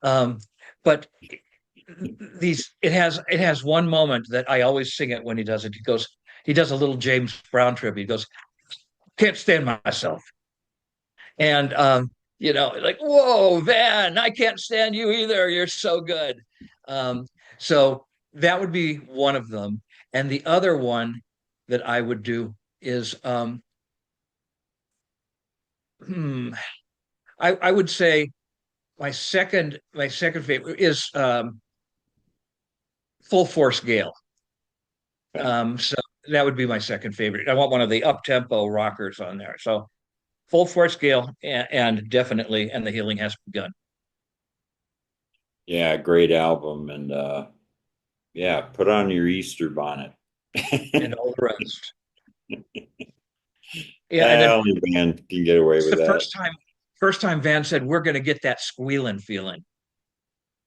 Um, but it has one moment that I always sing it when he does it. He does a little James Brown tribute. He goes, "Can't stand myself." And like, "Whoa, Van, I can't stand you either. You're so good." Um, so that would be one of them. And the other one that I would do is hmm, I would say my second favorite is Full Force Gale. So that would be my second favorite. I want one of the up tempo rockers on there. So Full Force Gale and definitely And the Healing Has Begun. Yeah, great album, and yeah, put on your Easter bonnet. And all the rest. Yeah, and Yeah, then only band can get away it's with the that. first time Van said we're going to get that squealing feeling.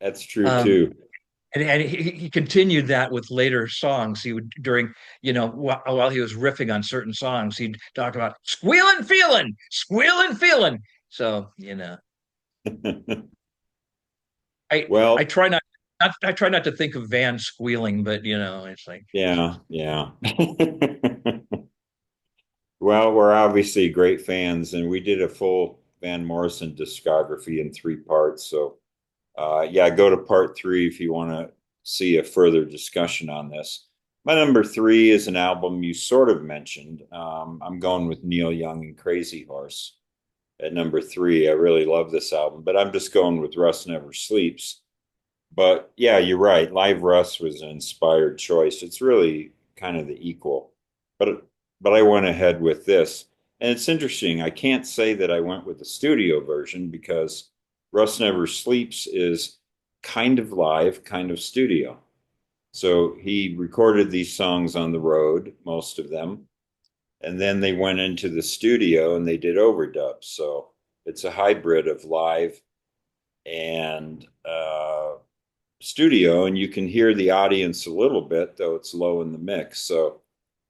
That's true Um, too. and he continued that with later songs. He would during while he was riffing on certain songs, he'd talk about squealing feeling. So. I Well, try I try not to think of Van squealing, but it's like yeah, yeah. Well, we're obviously great fans, and we did a full Van Morrison discography in three parts. So, yeah, go to part three if you want to see a further discussion on this. My number three is an album you sort of mentioned. I'm going with Neil Young and Crazy Horse at number three. I really love this album, but I'm just going with Rust Never Sleeps. But yeah, you're right. Live Russ was an inspired choice. It's really kind of the equal. But I went ahead with this. And it's interesting. I can't say that I went with the studio version because Russ Never Sleeps is kind of live, kind of studio. So he recorded these songs on the road, most of them, and then they went into the studio and they did overdubs. So it's a hybrid of live and studio, and you can hear the audience a little bit, though it's low in the mix. So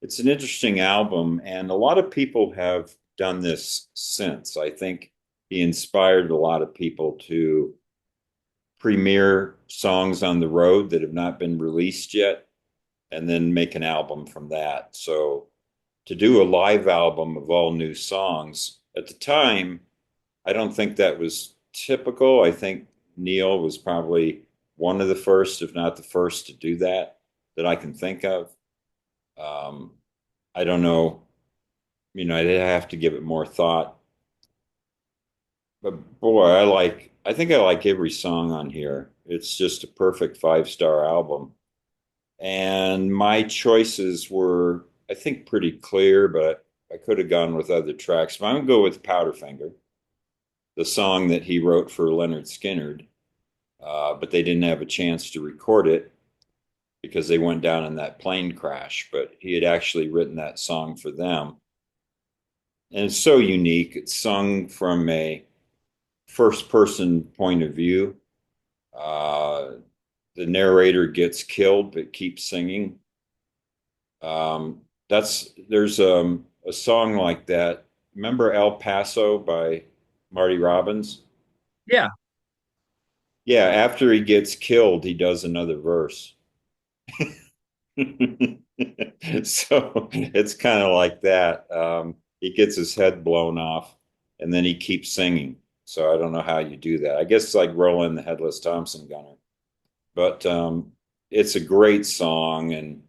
it's an interesting album, and a lot of people have done this since. I think he inspired a lot of people to premiere songs on the road that have not been released yet, and then make an album from that. So to do a live album of all new songs at the time, I don't think that was typical. I think Neil was probably one of the first, if not the first, to do that that I can think of. Um, I don't know, I'd have to give it more thought. But boy, I think I like every song on here. It's just a perfect five-star album. And my choices were, I think, pretty clear, but I could have gone with other tracks. But I'm going to go with Powderfinger, the song that he wrote for Leonard Skinner, but they didn't have a chance to record it because they went down in that plane crash. But he had actually written that song for them. And it's so unique. It's sung from a first person point of view. Uh, the narrator gets killed but keeps singing. There's a song like that. Remember El Paso by Marty Robbins? yeah, Yeah, after he gets killed, he does another verse. So it's kind of like that. He gets his head blown off and then he keeps singing. So I don't know how you do that. I guess it's like Roland the Headless Thompson Gunner. But it's a great song and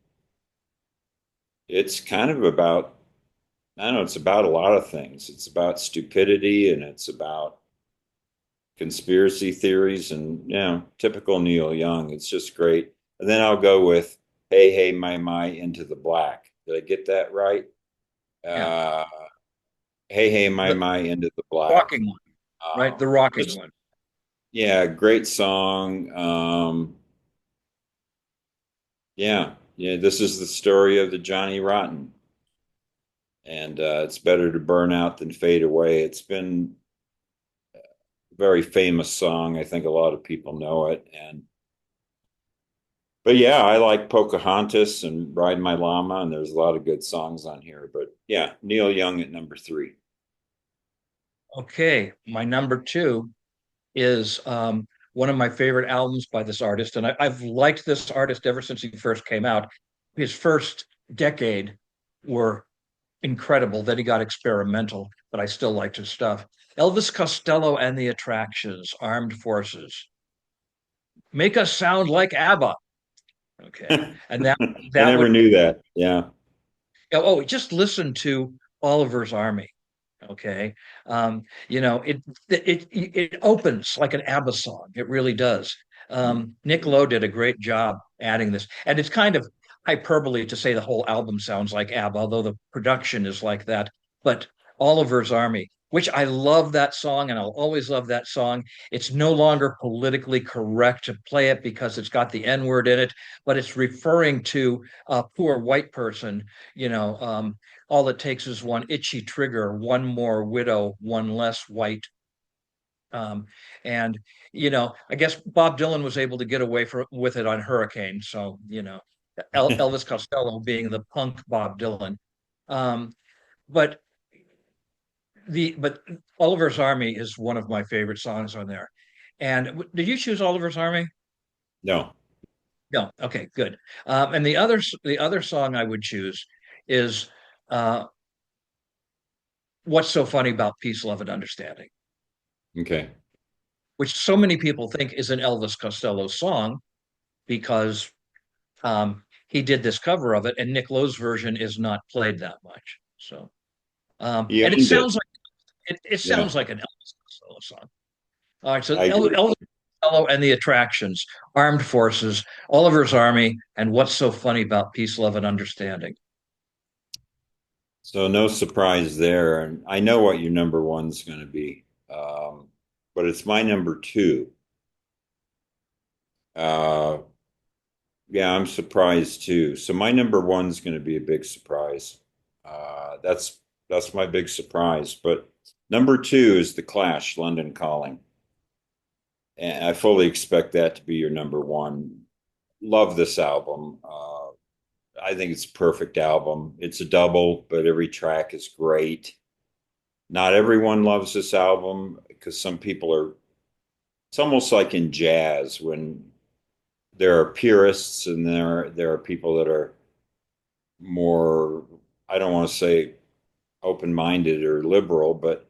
it's kind of about, I don't know, it's about a lot of things. It's about stupidity and it's about conspiracy theories and, typical Neil Young. It's just great. And then I'll go with Hey, Hey, My, Into the Black. Did I get that right? yeah. Uh, Hey, Hey, The My, Into the Black. rocking one, right? The rocking Just, one. yeah, great song. Yeah, yeah, this is the story of the Johnny Rotten. And it's better to burn out than fade away. It's been a very famous song. I think a lot of people know it. But yeah, I like Pocahontas and Ride My Llama, and there's a lot of good songs on here. But yeah, Neil Young at number three. Okay, my number two is one of my favorite albums by this artist, and I've liked this artist ever since he first came out. His first decade were incredible. Then he got experimental, but I still liked his stuff. Elvis Costello and the Attractions, Armed Forces, make us sound like ABBA. Okay, and that I that never would knew that. Yeah. just listen to Oliver's Army. Okay, it opens like an ABBA song. It really does. Nick Lowe did a great job adding this, and it's kind of hyperbole to say the whole album sounds like ABBA, although the production is like that. But Oliver's Army, which I love that song, and I'll always love that song. It's no longer politically correct to play it because it's got the N word in it, but it's referring to a poor white person, you know. All it takes is one itchy trigger, one more widow, one less white. Um, and I guess Bob Dylan was able to get away with it on Hurricane. So Elvis Costello being the punk Bob Dylan. Um, but but Oliver's Army is one of my favorite songs on there. And did you choose Oliver's Army? No. No. Okay, good. And the other song I would choose is uh, "What's So Funny About Peace, Love, and Understanding," Okay. which so many people think is an Elvis Costello song because he did this cover of it, and Nick Lowe's version is not played that much. So, He and it owned it. sounds like it Yeah. sounds like an Elvis Costello song. All right, so I agree. Elvis Costello and the Attractions, Armed Forces, Oliver's Army, and What's So Funny About Peace, Love, and Understanding. So no surprise there. And I know what your number one's going to be. But it's my number two. Uh, yeah, I'm surprised too. So my number one's going to be a big surprise. That's my big surprise. But number two is The Clash, London Calling. And I fully expect that to be your number one. Love this album. I think it's a perfect album. It's a double, but every track is great. Not everyone loves this album because some people are, it's almost like in jazz when there are purists and there are people that are more, I don't want to say open-minded or liberal, but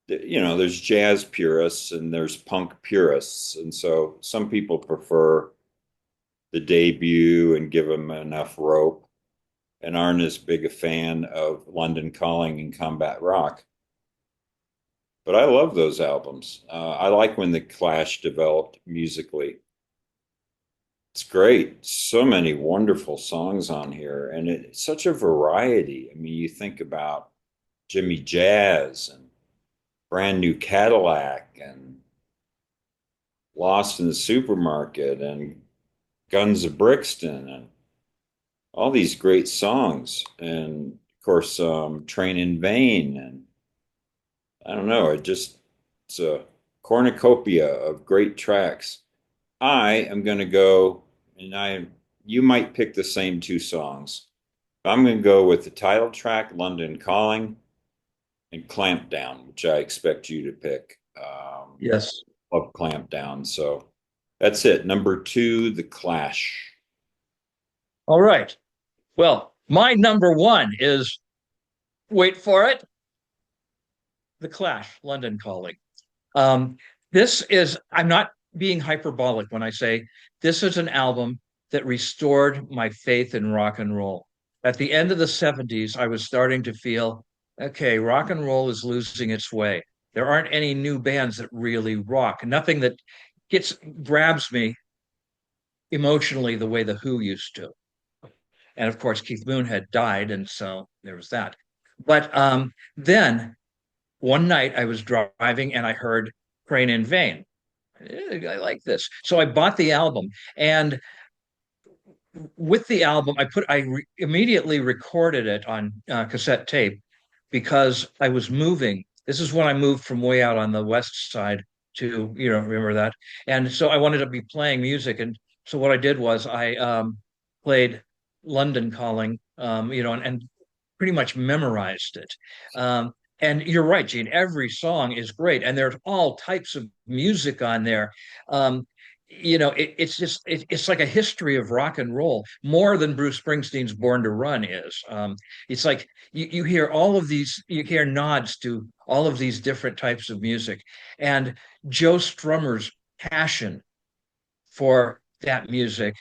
there's jazz purists and there's punk purists. And so some people prefer the debut and give them enough rope and aren't as big a fan of London Calling and Combat Rock. But I love those albums. I like when the Clash developed musically. It's great. So many wonderful songs on here, and it's such a variety. I mean, you think about Jimmy Jazz and Brand New Cadillac and Lost in the Supermarket and Guns of Brixton and all these great songs. And of course, Train in Vain. And I don't know, it's a cornucopia of great tracks. I am going to go, and you might pick the same two songs. I'm going to go with the title track, London Calling, and Clamp Down, which I expect you to pick. Yes. Love Clamp Down. So that's it. Number two, The Clash. All right. Well, my number one is, wait for it, The Clash, London Calling. Um, this is, I'm not being hyperbolic when I say this is an album that restored my faith in rock and roll. At the end of the 70s, I was starting to feel, okay, rock and roll is losing its way. There aren't any new bands that really rock, nothing that grabs me emotionally the way the Who used to. And of course, Keith Moon had died, and so there was that. But then one night I was driving and I heard Train in Vain. I like this. So I bought the album. And with the album, immediately recorded it on cassette tape because I was moving. This is when I moved from way out on the west side to, remember that. And so I wanted to be playing music. And so what I did was I played London Calling, and pretty much memorized it. And you're right, Gene. Every song is great, and there's all types of music on there. Um, it's like a history of rock and roll more than Bruce Springsteen's Born to Run is. It's like you hear all of these, you hear nods to all of these different types of music, and Joe Strummer's passion for that music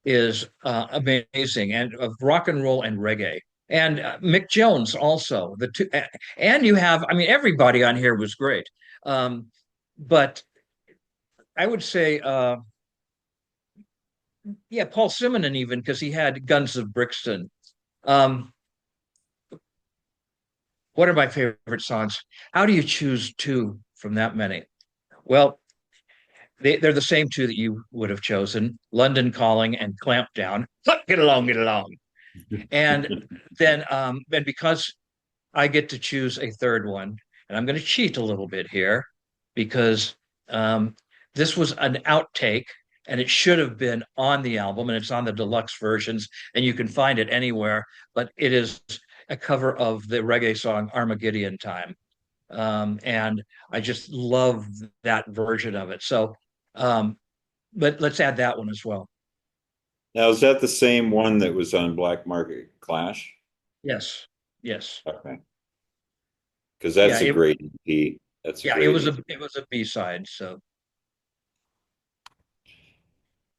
is amazing, and of rock and roll and reggae. And Mick Jones also the two, and you have, I mean, everybody on here was great. Um, but I would say, yeah, Paul Simonon even because he had Guns of Brixton. Um, what are my favorite songs? How do you choose two from that many? Well, they're the same two that you would have chosen: London Calling and Clamp Down. Get along, get along. And then, and because I get to choose a third one, and I'm going to cheat a little bit here because um, this was an outtake and it should have been on the album and it's on the deluxe versions and you can find it anywhere, but it is a cover of the reggae song Armageddon Time. And I just love that version of it. So, um, but let's add that one as well. Now, is that the same one that was on Black Market Clash? Yes, yes, Okay. Because yeah. that's a great EP. That's a Yeah, it great was EP. a B-side. So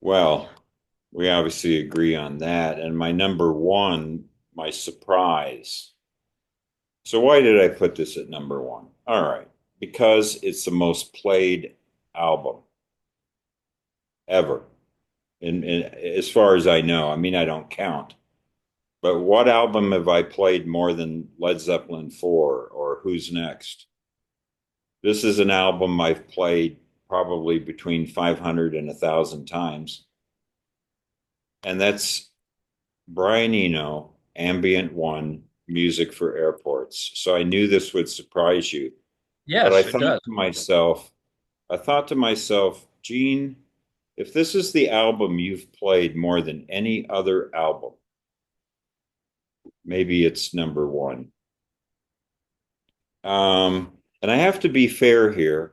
Well, we obviously agree on that. And my number one, my surprise. So why did I put this at number one? All right. Because it's the most played album ever. As far as I know, I mean, I don't count. But what album have I played more than Led Zeppelin 4 or Who's Next? This is an album I've played probably between 500 and 1,000 times. And that's Brian Eno, Ambient One, Music for Airports. So I knew this would surprise you. But yes, it does. I thought to myself, Gene, if this is the album you've played more than any other album, maybe it's number one. And I have to be fair here.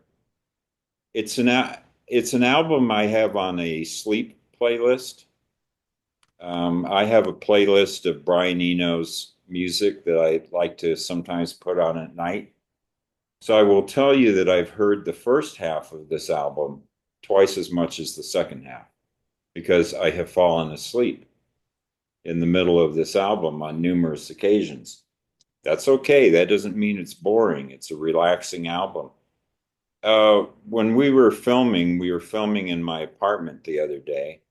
It's an it's an album I have on a sleep playlist. I have a playlist of Brian Eno's music that I like to sometimes put on at night. So I will tell you that I've heard the first half of this album twice as much as the second half because I have fallen asleep in the middle of this album on numerous occasions. That's okay. That doesn't mean it's boring. It's a relaxing album. When we were filming in my apartment the other day.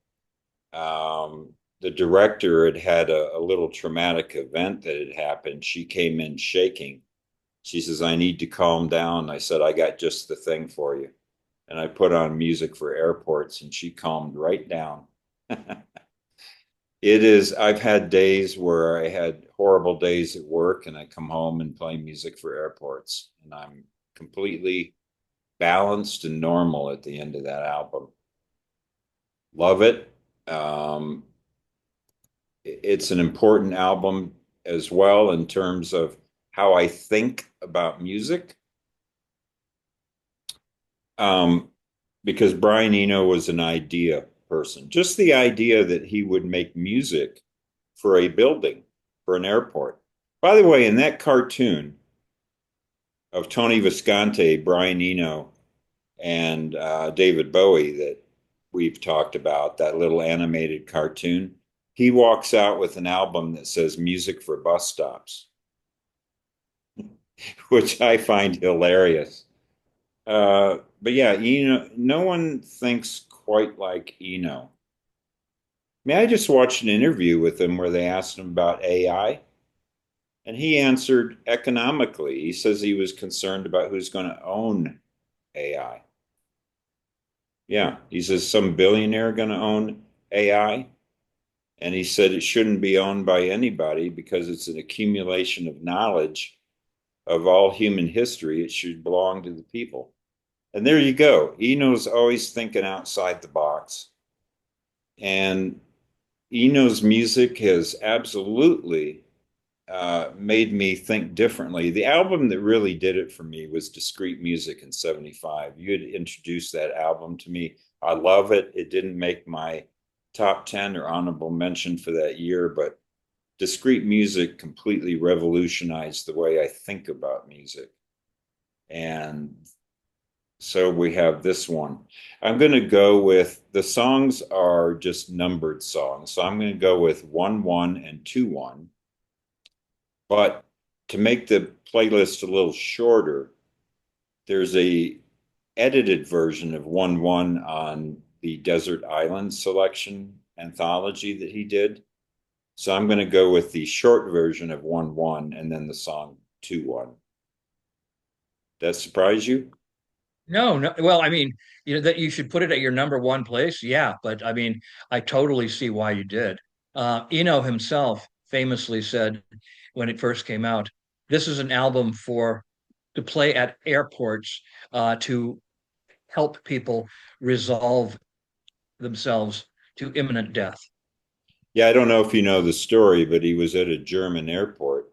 The director had had a little traumatic event that had happened. She came in shaking. She says, I need to calm down. I said, I got just the thing for you. And I put on music for airports and she calmed right down. I've had days where I had horrible days at work and I come home and play music for airports and I'm completely balanced and normal at the end of that album. Love it. Um, it's an important album as well in terms of how I think about music. Um, because Brian Eno was an idea person, just the idea that he would make music for a building, for an airport. By the way, in that cartoon of Tony Visconti, Brian Eno, and David Bowie that we've talked about, that little animated cartoon, he walks out with an album that says music for bus stops, which I find hilarious. But yeah, Eno, no one thinks quite like Eno. I mean, I just watched an interview with him where they asked him about AI, and he answered economically. He says he was concerned about who's going to own AI. Yeah, he says some billionaire going to own AI. And he said it shouldn't be owned by anybody because it's an accumulation of knowledge of all human history. It should belong to the people. And there you go. Eno's always thinking outside the box. And Eno's music has absolutely made me think differently. The album that really did it for me was Discreet Music in '75. You had introduced that album to me. I love it. It didn't make my top 10 or honorable mention for that year, but Discreet Music completely revolutionized the way I think about music. And so we have this one. I'm going to go with the songs are just numbered songs. So I'm going to go with 1 1 and 2 1. But to make the playlist a little shorter, there's a edited version of 1 1 on the Desert Island Selection anthology that he did. So I'm going to go with the short version of 1 1 and then the song 2 1. That surprise you? No, no. Well, I mean, that you should put it at your number one place. Yeah, but I mean, I totally see why you did. Eno himself famously said when it first came out, this is an album for to play at airports to help people resolve themselves to imminent death. Yeah, I don't know if you know the story, but he was at a German airport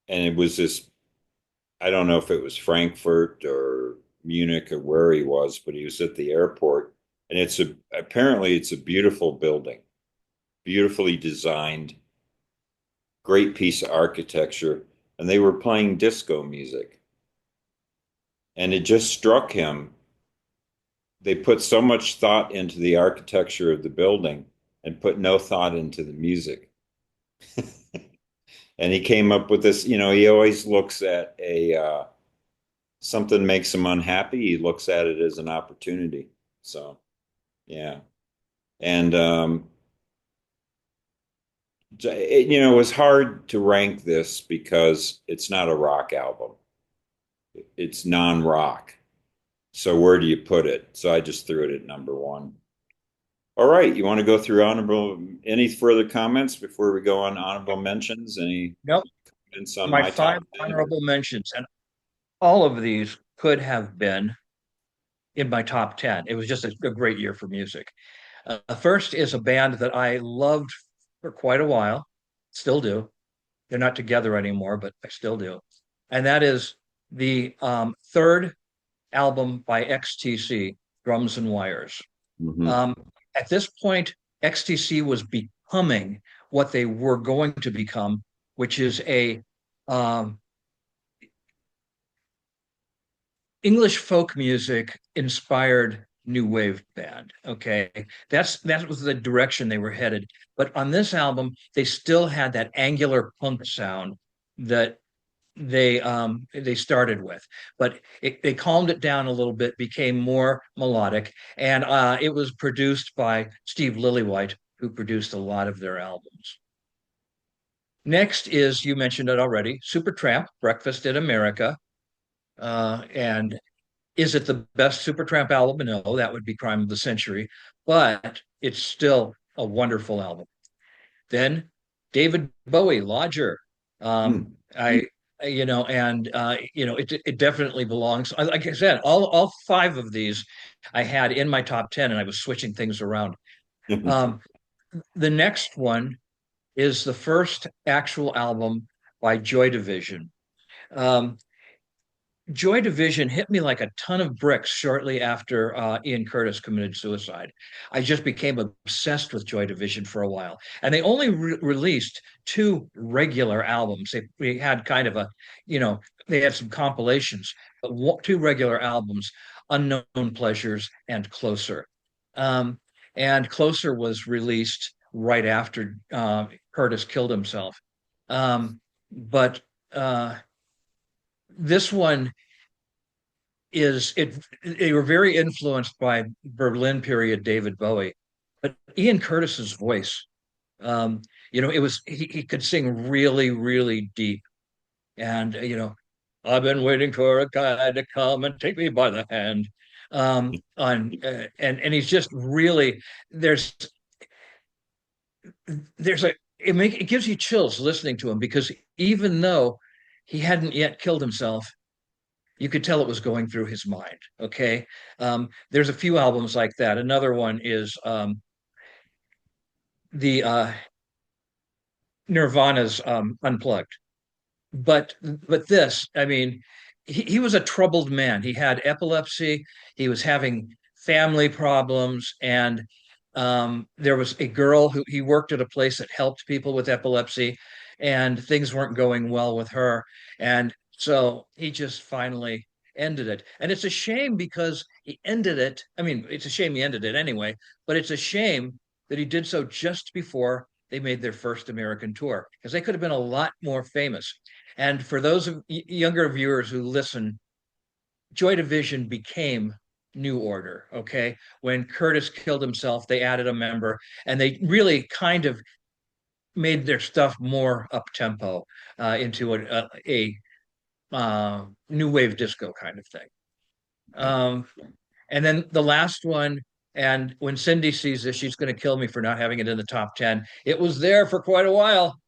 and it was this I don't know if it was Frankfurt or Munich or where he was, but he was at the airport, and apparently it's a beautiful building, beautifully designed, great piece of architecture, and they were playing disco music. And it just struck him. They put so much thought into the architecture of the building and put no thought into the music. And he came up with this, he always looks at something makes him unhappy, he looks at it as an opportunity. So, yeah. And it was hard to rank this because it's not a rock album. It's non-rock. So where do you put it? So I just threw it at number one. All right, you want to go through any further comments before we go on honorable mentions? Any Nope. comments on My my five top 10 or honorable mentions, and all of these could have been in my top 10. It was just a great year for music. First is a band that I loved for quite a while, still do. They're not together anymore, but I still do. And that is the third album by XTC, Drums and Wires. Mhm. Um, at this point, XTC was becoming what they were going to become, which is a um, English folk music inspired new wave band. Okay, that was the direction they were headed. But on this album, they still had that angular punk sound that they started with, but they calmed it down a little bit, became more melodic, and it was produced by Steve Lillywhite, who produced a lot of their albums. Next is, you mentioned it already, Supertramp, Breakfast in America. And is it the best Supertramp album? No, that would be Crime of the Century, but it's still a wonderful album. Then David Bowie, Lodger. Um, Hmm. I, and it definitely belongs. Like I said, all five of these I had in my top 10, and I was switching things around. Um, the next one is the first actual album by Joy Division. Um, Joy Division hit me like a ton of bricks shortly after Ian Curtis committed suicide. I just became obsessed with Joy Division for a while. And they only released two regular albums. They had kind of they had some compilations, but two regular albums, Unknown Pleasures and Closer. Um, and Closer was released right after Curtis killed himself. But this one is it they were very influenced by Berlin period David Bowie, but Ian Curtis's voice, it was he could sing really, really deep. And I've been waiting for a guy to come and take me by the hand. On and he's just really there's there's a it gives you chills listening to him, because even though he hadn't yet killed himself, you could tell it was going through his mind. Okay. There's a few albums like that. Another one is the Nirvana's Unplugged. But this, I mean, he was a troubled man. He had epilepsy. He was having family problems, and there was a girl who he worked at a place that helped people with epilepsy, and things weren't going well with her, and so he just finally ended it. And it's a shame because he ended it. I mean, it's a shame he ended it anyway, but it's a shame that he did so just before they made their first American tour, because they could have been a lot more famous. And for those of younger viewers who listen, Joy Division became New Order. Okay. When Curtis killed himself, they added a member, and they really kind of made their stuff more up tempo into a new wave disco kind of thing. Um, and then the last one, and when Cindy sees this, she's going to kill me for not having it in the top 10. It was there for quite a while.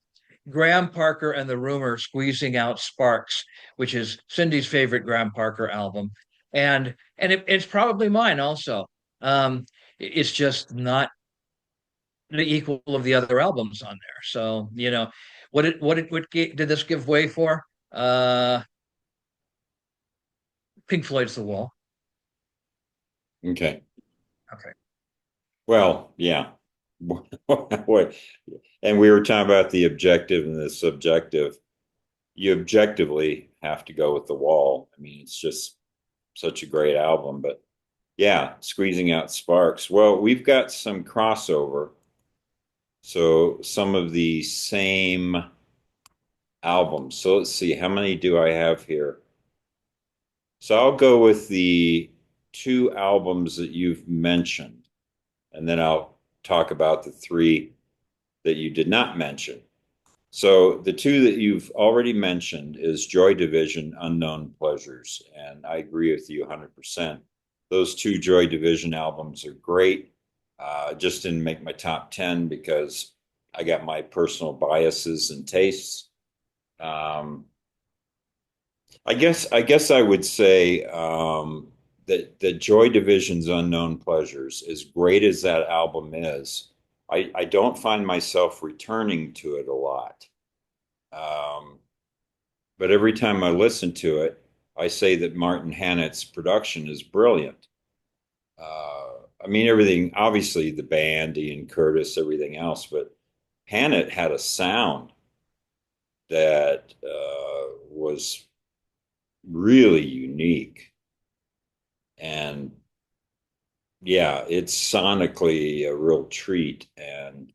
Graham Parker and the Rumor, Squeezing Out Sparks, which is Cindy's favorite Graham Parker album, and it's probably mine also. It's just not the equal of the other albums on there. So what did this give way for? Pink Floyd's The Wall. Okay. Okay. Well, yeah. What- And we were talking about the objective and the subjective. You objectively have to go with The Wall. I mean, it's just such a great album, but yeah, squeezing out sparks. Well, we've got some crossover. So some of the same albums. So let's see, how many do I have here? So I'll go with the two albums that you've mentioned, and then I'll talk about the three that you did not mention. So the two that you've already mentioned is Joy Division, Unknown Pleasures, and I agree with you 100%. Those two Joy Division albums are great. Just didn't make my top 10 because I got my personal biases and tastes. Um, I guess I would say that Joy Division's Unknown Pleasures, as great as that album is, I don't find myself returning to it a lot. Um, but every time I listen to it, I say that Martin Hannett's production is brilliant. I mean, everything, obviously the band, Ian Curtis, everything else, but Hannett had a sound that was really unique. And yeah, it's sonically a real treat. And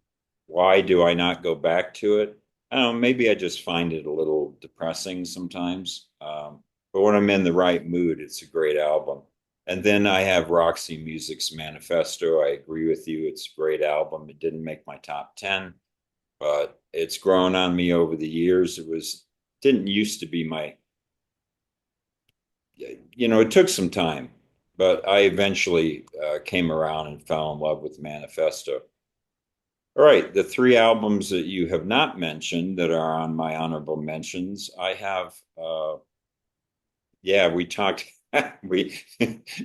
why do I not go back to it? I don't know, maybe I just find it a little depressing sometimes. But when I'm in the right mood, it's a great album. And then I have Roxy Music's Manifesto. I agree with you. It's a great album. It didn't make my top 10, but it's grown on me over the years. Didn't used to be my, it took some time, but I eventually came around and fell in love with Manifesto. All right, the three albums that you have not mentioned that are on my honorable mentions, I have. Yeah, we talked. we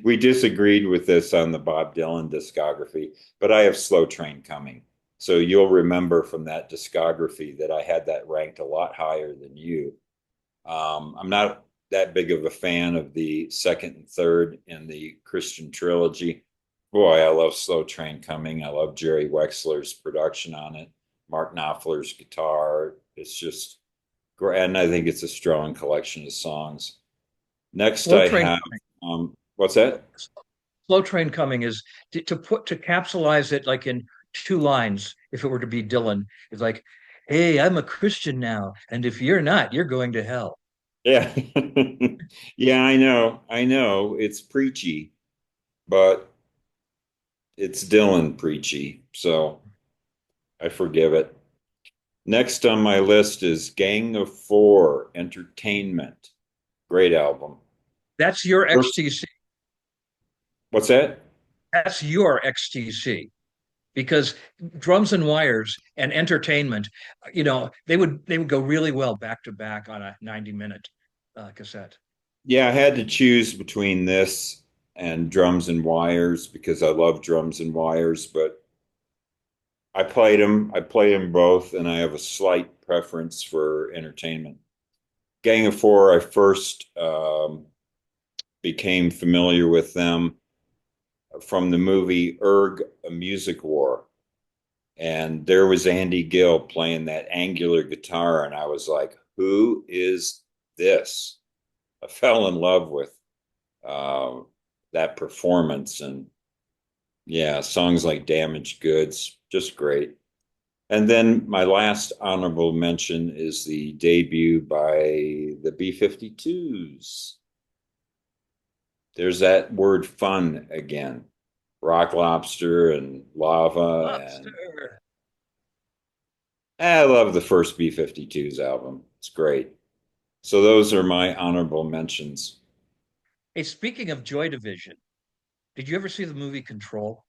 we disagreed with this on the Bob Dylan discography, but I have Slow Train Coming. So you'll remember from that discography that I had that ranked a lot higher than you. I'm not that big of a fan of the second and third in the Christian trilogy. Boy, I love Slow Train Coming. I love Jerry Wexler's production on it, Mark Knopfler's guitar. It's just great. And I think it's a strong collection of songs. Next, Slow I Train have, what's that? Slow Train Coming is to capsulize it like in two lines. If it were to be Dylan, it's like, "Hey, I'm a Christian now, and if you're not, you're going to hell." Yeah. Yeah, I know. I know. It's preachy, but it's Dylan preachy. So I forgive it. Next on my list is Gang of Four Entertainment. Great album. That's your First, XTC. what's that? That's your XTC because drums and wires and entertainment, they would go really well back to back on a 90-minute cassette. Yeah, I had to choose between this and Drums and Wires because I love Drums and Wires, but I played them. I play them both, and I have a slight preference for entertainment. Gang of Four, I first became familiar with them from the movie Erg, A Music War. And there was Andy Gill playing that angular guitar, and I was like, who is this? I fell in love with uh, that performance. And yeah, songs like Damaged Goods, just great. And then my last honorable mention is the debut by the B-52s. There's that word fun again. Rock Lobster and Lava. And Lobster. I love the first B-52s album. It's great. So those are my honorable mentions. Hey, speaking of Joy Division, did you ever see the movie Control?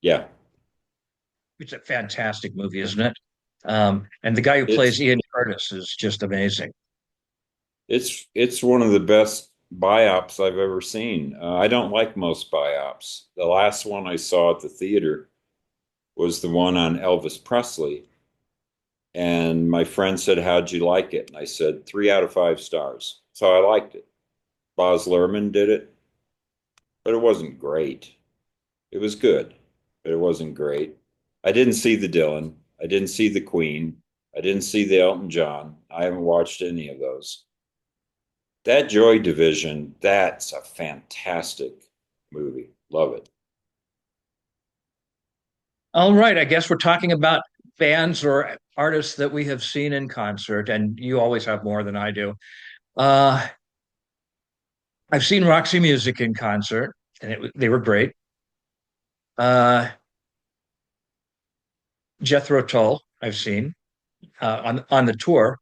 Yeah, It's a fantastic movie, isn't it? And the guy who plays it's Ian Curtis is just amazing. it's one of the best biops I've ever seen. I don't like most biops. The last one I saw at the theater was the one on Elvis Presley. And my friend said, how'd you like it? And I said, 3 out of 5 stars. So I liked it. Baz Luhrmann did it, but it wasn't great. It was good, but it wasn't great. I didn't see the Dylan. I didn't see the Queen. I didn't see the Elton John. I haven't watched any of those. That Joy Division, that's a fantastic movie. Love it. All right, I guess we're talking about bands or artists that we have seen in concert, and you always have more than I do. Uh, I've seen Roxy Music in concert, and they were great. Uh, Jethro Tull, I've seen on the tour.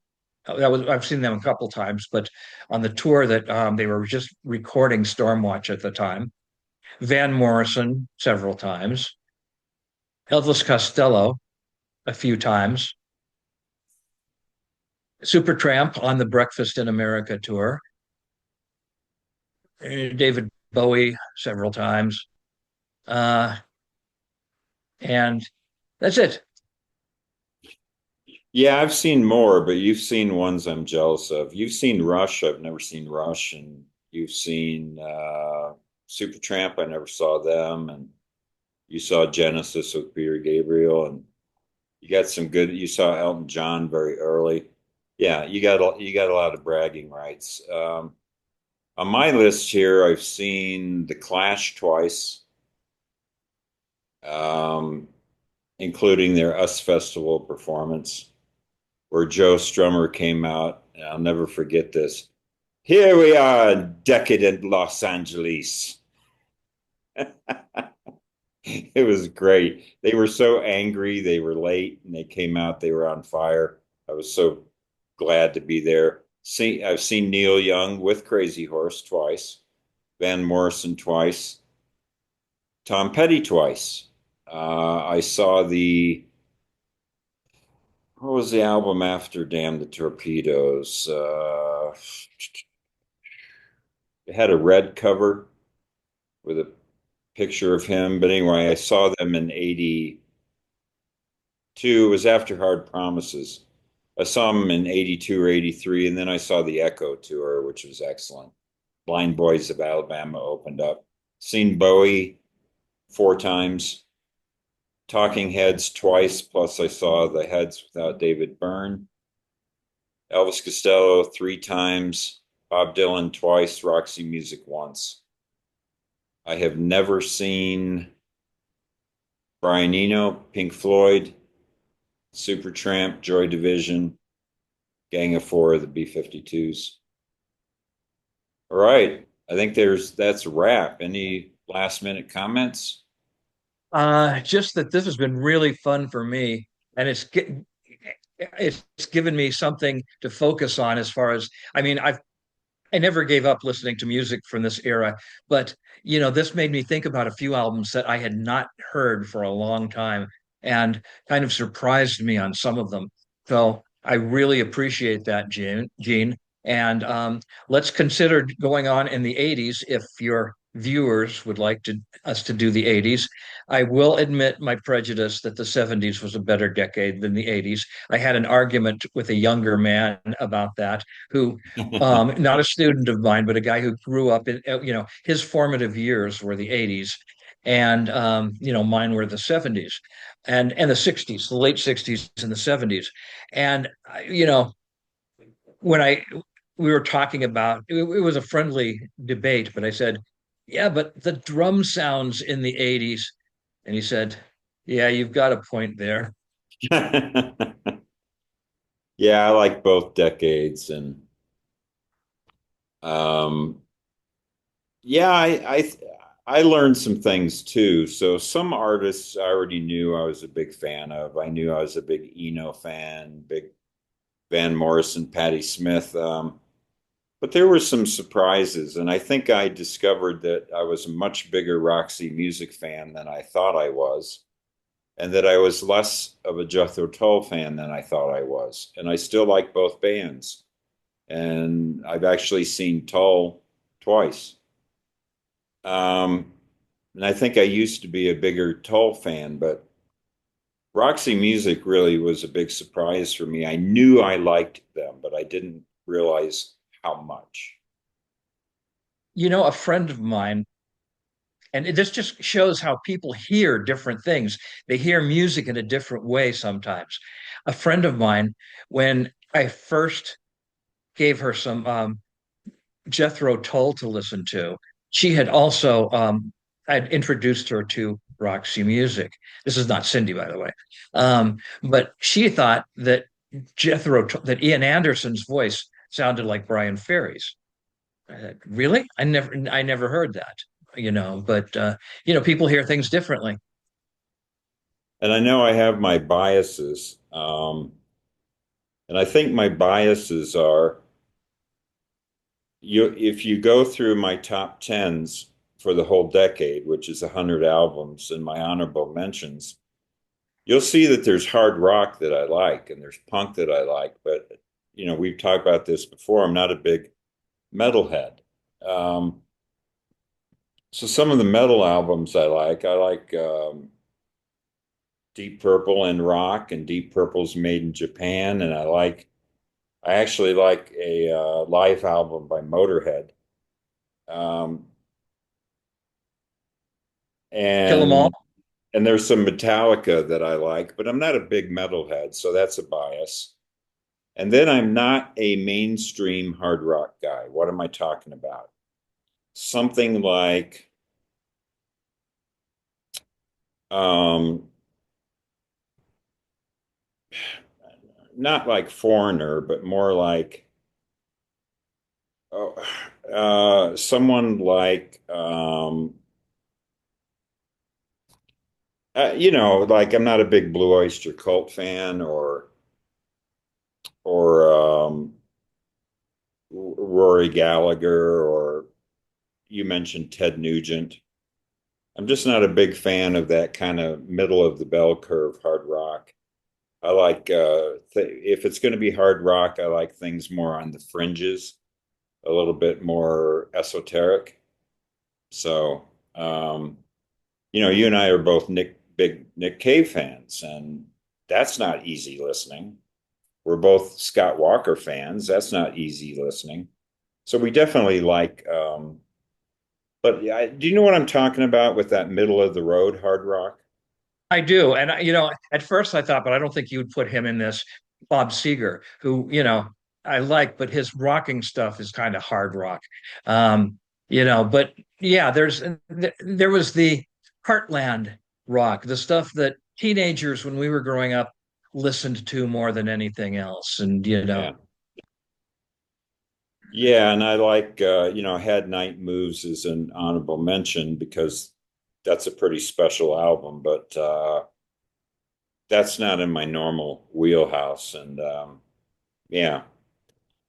That was I've seen them a couple times, but on the tour that they were just recording Stormwatch at the time. Van Morrison several times. Elvis Costello a few times. Supertramp on the Breakfast in America tour. David Bowie several times. Uh, and that's it. Yeah, I've seen more, but you've seen ones I'm jealous of. You've seen Rush. I've never seen Rush, and you've seen Supertramp. I never saw them, and you saw Genesis with Peter Gabriel, and you got some good. You saw Elton John very early. Yeah, you got a lot of bragging rights. On my list here, I've seen The Clash twice, um, including their US Festival performance, where Joe Strummer came out. And I'll never forget this. Here we are in decadent Los Angeles. It was great. They were so angry. They were late and they came out. They were on fire. I was so glad to be there. I've seen Neil Young with Crazy Horse twice, Van Morrison twice, Tom Petty twice. I saw what was the album after Damn the Torpedoes? It had a red cover with a picture of him. But anyway, I saw them in 82. It was after Hard Promises. I saw them in 82 or 83, and then I saw the Echo tour, which was excellent. Blind Boys of Alabama opened up. Seen Bowie 4 times, Talking Heads twice, plus I saw the Heads without David Byrne. Elvis Costello 3 times, Bob Dylan twice, Roxy Music once. I have never seen Brian Eno, Pink Floyd, Supertramp, Joy Division, Gang of Four, the B-52s. All right. I think that's a wrap. Any last minute comments? Just that this has been really fun for me, and it's given me something to focus on as far as I mean, I never gave up listening to music from this era, but this made me think about a few albums that I had not heard for a long time and kind of surprised me on some of them. So I really appreciate that, Gene. And let's consider going on in the 80s if your viewers would like us to do the 80s. I will admit my prejudice that the 70s was a better decade than the 80s. I had an argument with a younger man about that who not a student of mine, but a guy who grew up in, his formative years were the 80s. And mine were the 70s and the 60s, the late 60s and the 70s. And when I we were talking about it was a friendly debate, but I said, yeah, but the drum sounds in the 80s. And he said, yeah, you've got a point there. Yeah, I like both decades, and um, yeah, I learned some things too. So some artists I already knew I was a big fan of. I knew I was a big Eno fan, big Van Morrison, Patti Smith. But there were some surprises, and I think I discovered that I was a much bigger Roxy Music fan than I thought I was, and that I was less of a Jethro Tull fan than I thought I was. And I still like both bands. And I've actually seen Tull twice. Um, and I think I used to be a bigger Tull fan, but Roxy Music really was a big surprise for me. I knew I liked them, but I didn't realize how much. a friend of mine, and this just shows how people hear different things. They hear music in a different way sometimes. A friend of mine, when I first gave her some Jethro Tull to listen to, she had also I'd introduced her to Roxy music. This is not Cindy, by the way. But she thought that that Ian Anderson's voice sounded like Brian Ferry's. Really? I never heard that, but people hear things differently. And I know I have my biases. And I think my biases are if you go through my top tens for the whole decade, which is 100 albums and my honorable mentions, you'll see that there's hard rock that I like and there's punk that I like. But, we've talked about this before. I'm not a big metalhead. Um, so some of the metal albums I like Deep Purple and rock, and Deep Purple's made in Japan. And I actually like a live album by Motorhead. Um, Kill 'em all. and and there's some Metallica that I like, but I'm not a big metalhead, so that's a bias. And then I'm not a mainstream hard rock guy. What am I talking about? Something like um not like Foreigner, but more like oh, someone like like I'm not a big Blue Oyster Cult fan or Rory Gallagher, or you mentioned Ted Nugent. I'm just not a big fan of that kind of middle of the bell curve hard rock. I like if it's going to be hard rock, I like things more on the fringes, a little bit more esoteric. So, you and I are both big Nick Cave fans, and that's not easy listening. We're both Scott Walker fans. That's not easy listening. So we definitely like, but yeah, do you know what I'm talking about with that middle of the road hard rock? I do. And, at first I thought, but I don't think you would put him in this. Bob Seger, who, I like, but his rocking stuff is kind of hard rock. But yeah, there was the Heartland rock, the stuff that teenagers when we were growing up listened to more than anything else. And, Yeah. Yeah, and I like Had Night Moves as an honorable mention because that's a pretty special album, but that's not in my normal wheelhouse. And yeah.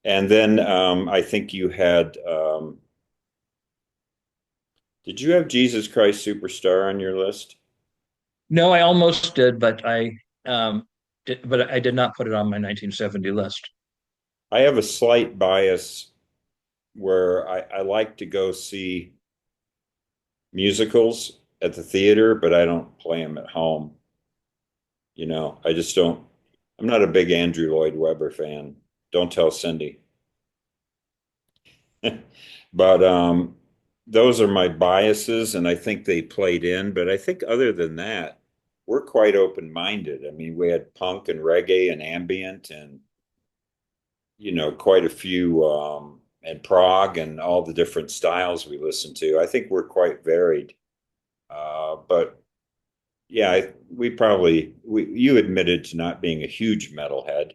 And then I think you had did you have Jesus Christ Superstar on your list? no, I almost did, but I did not put it on my 1970 list. I have a slight bias where I like to go see musicals at the theater, but I don't play them at home. I just don't. I'm not a big Andrew Lloyd Webber fan. Don't tell Cindy. But those are my biases, and I think they played in. But I think other than that, we're quite open-minded. I mean, we had punk and reggae and ambient, and quite a few and prog and all the different styles we listen to. I think we're quite varied. But yeah, you admitted to not being a huge metalhead,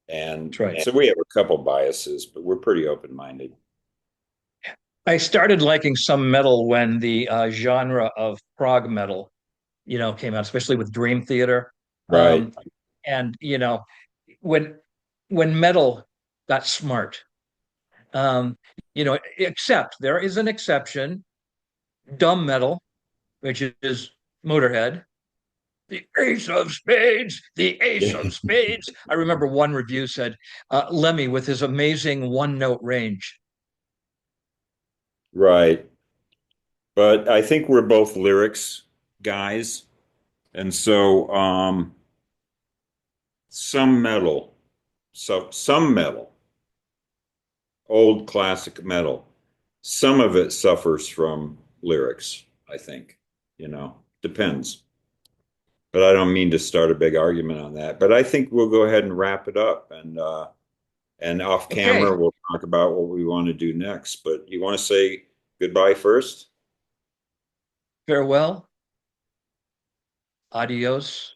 and That's right. so we have a couple biases, but we're pretty open-minded. I started liking some metal when the genre of prog metal, came out, especially with Dream Theater. Right. Um, and when when metal got smart, um, except there is an exception, dumb metal, which is Motorhead, the ace of spades, the ace of spades. I remember one review said Lemmy with his amazing one note range. Right. But I think we're both lyrics guys. And so some metal, some metal, old classic metal. some of it suffers from lyrics, I think, depends. But I don't mean to start a big argument on that. But I think we'll go ahead and wrap it up, and off Okay, camera we'll talk about what we want to do next. But you want to say goodbye first? farewell, adios,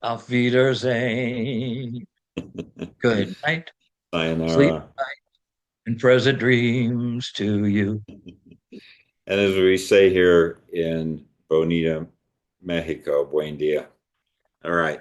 auf Wiedersehen. Good night, sleep Sayonara. and present dreams to you. And as we say here in Bonita, Mexico, buen dia. All right.